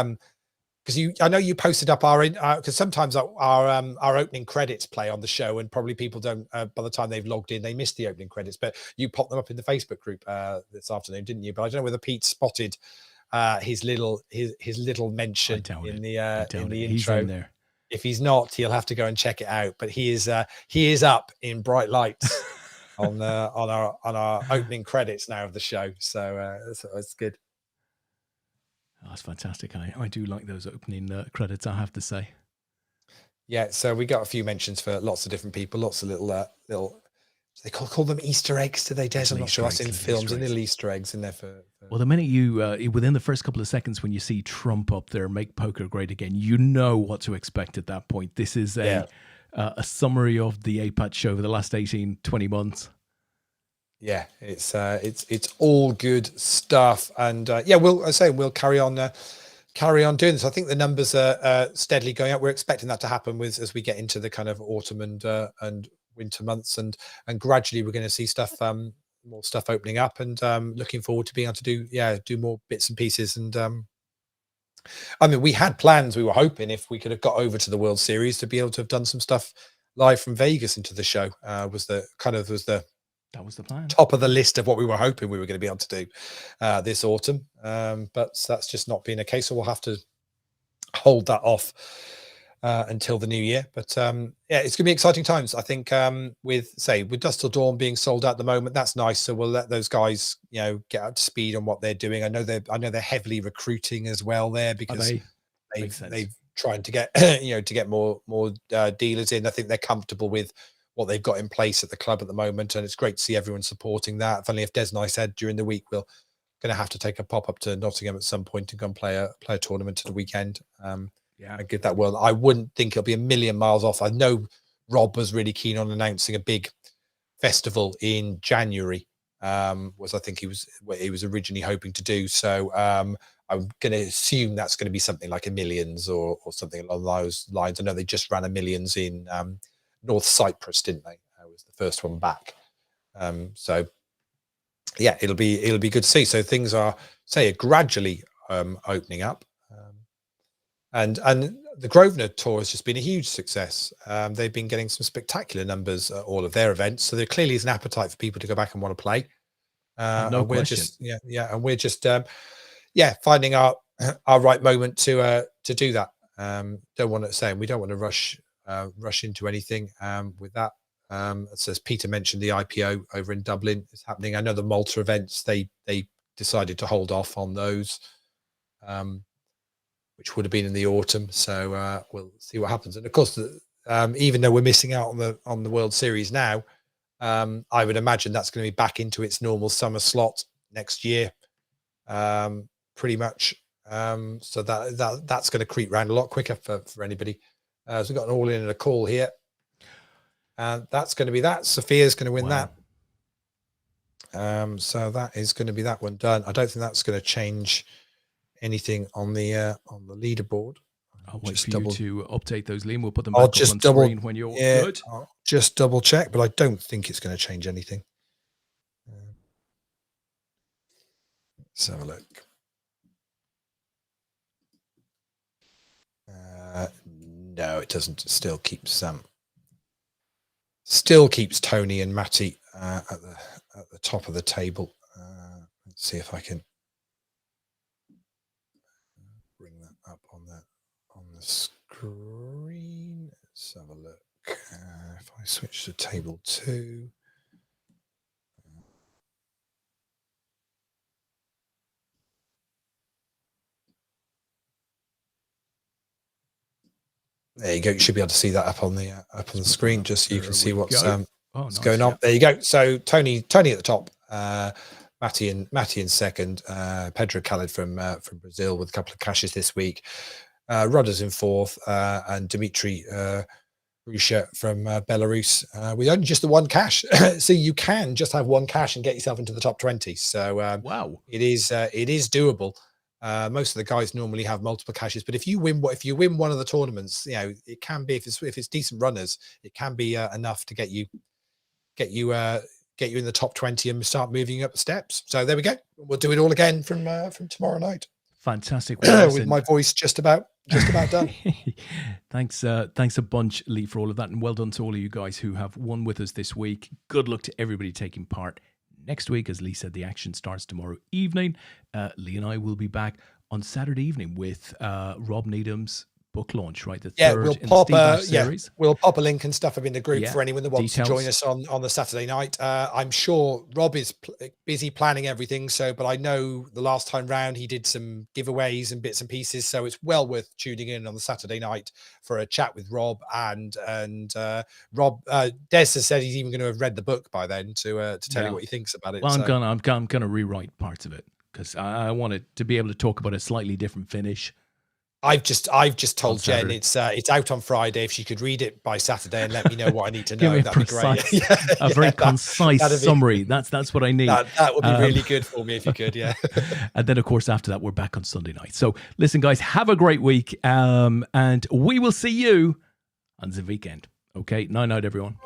because I know you posted up because sometimes our opening credits play on the show, and probably people don't by the time they've logged in, they missed the opening credits, but you popped them up in the Facebook group this afternoon, didn't you? But I don't know whether Pete spotted his little mention in the intro. He's in there. If he's not, he'll have to go and check it out. But he is up in bright lights on our opening credits now of the show. So it's good. Oh, that's fantastic. I do like those opening credits, I have to say. Yeah, so we got a few mentions for lots of different people, lots of little they call them Easter eggs, do they, Des? I'm not sure. I've seen films and little Easter eggs in there for Well, the minute you within the first couple of seconds when you see Trump up there, make poker great again, you know what to expect at that point. This is a summary of the APAT show over the last 18-20 months. Yeah, it's all good stuff, and we'll carry on doing this. I think the numbers are steadily going up. We're expecting that to happen as we get into the kind of autumn and winter months, and gradually we're going to see more stuff opening up, and looking forward to being able to do more bits and pieces. And I mean, we had plans. We were hoping if we could have got over to the World Series to be able to have done some stuff live from Vegas into the show. That was the plan. Top of the list of what we were hoping we were going to be able to do this autumn. But that's just not been a case. So we'll have to hold that off until the new year. But it's going to be exciting times. I think with Dusk Till Dawn being sold out at the moment, that's nice. So we'll let those guys, get up to speed on what they're doing. I know they're heavily recruiting as well there, because they've trying to get to get more dealers in. I think they're comfortable with what they've got in place at the club at the moment, and it's great to see everyone supporting that. Funnily, if Des and I said during the week we're going to have to take a pop up to Nottingham at some point and go and play a tournament at the weekend. I give that world. I wouldn't think it'll be a million miles off. I know Rob was really keen on announcing a big festival in January. I think he was originally hoping to do. So I'm going to assume that's going to be something like a Millions or something along those lines. I know they just ran a Millions in North Cyprus, didn't they? That was the first one back. So yeah, it'll be good to see. So things are gradually opening up. And the Grosvenor tour has just been a huge success. They've been getting some spectacular numbers at all of their events. So there clearly is an appetite for people to go back and want to play. No question. And we're just finding our right moment to do that. We don't want to rush into anything with that. As Peter mentioned, the IPO over in Dublin is happening. I know the Malta events, they decided to hold off on those, which would have been in the autumn. So we'll see what happens. And of course, even though we're missing out on the World Series now, I would imagine that's going to be back into its normal summer slot next year. pretty much. So that's going to creep round a lot quicker for anybody. So we've got an all in and a call here. And that's going to be that. Sophia's going to win that. So that is going to be that one done. I don't think that's going to change anything on the leaderboard. I'll wait for you to update those, Liam. We'll put them back up on screen when you're good. I'll just double check, but I don't think it's going to change anything. Let's have a look. No, it doesn't. It still keeps Tony and Matty at the top of the table. Let's see if I can bring that up on the screen. Let's have a look. If I switch to table 2. There you go. You should be able to see that up on the screen, just so you can see what's going on. Yeah. There you go. So Tony at the top, Matty in second, Pedro Khaled from Brazil with a couple of cashes this week, Rodders in fourth, and Dimitri Rusha from Belarus with only just the one cash. So you can just have one cash and get yourself into the top 20. So wow, it is doable. Most of the guys normally have multiple cashes, but if you win one of the tournaments, you know, it can be, if it's decent runners, it can be enough to get you in the top 20 and start moving up the steps. So there we go. We'll do it all again from tomorrow night. Fantastic. With my voice just about done. Thanks a bunch, Lee, for all of that, and well done to all of you guys who have won with us this week. Good luck to everybody taking part next week. As Lee said, the action starts tomorrow evening. Lee and I will be back on Saturday evening with Rob Needham's book launch, right? The third in the Steve Ash series. We'll pop a link and stuff up in the group for anyone that wants to join us on the Saturday night. I'm sure Rob is busy planning everything. but I know the last time round he did some giveaways and bits and pieces. So it's well worth tuning in on the Saturday night for a chat with Rob. And Rob, Des has said he's even going to have read the book by then to tell you what he thinks about it. Well, I'm gonna rewrite parts of it because I want it to be able to talk about a slightly different finish. I've just told Jen it's out on Friday. If she could read it by Saturday and let me know what I need to know, that'd be great. A very concise summary. That's what I need. That would be really good for me if you could, yeah. And then, of course, after that, we're back on Sunday night. So, listen, guys, have a great week, and we will see you on the weekend. Okay, night, everyone.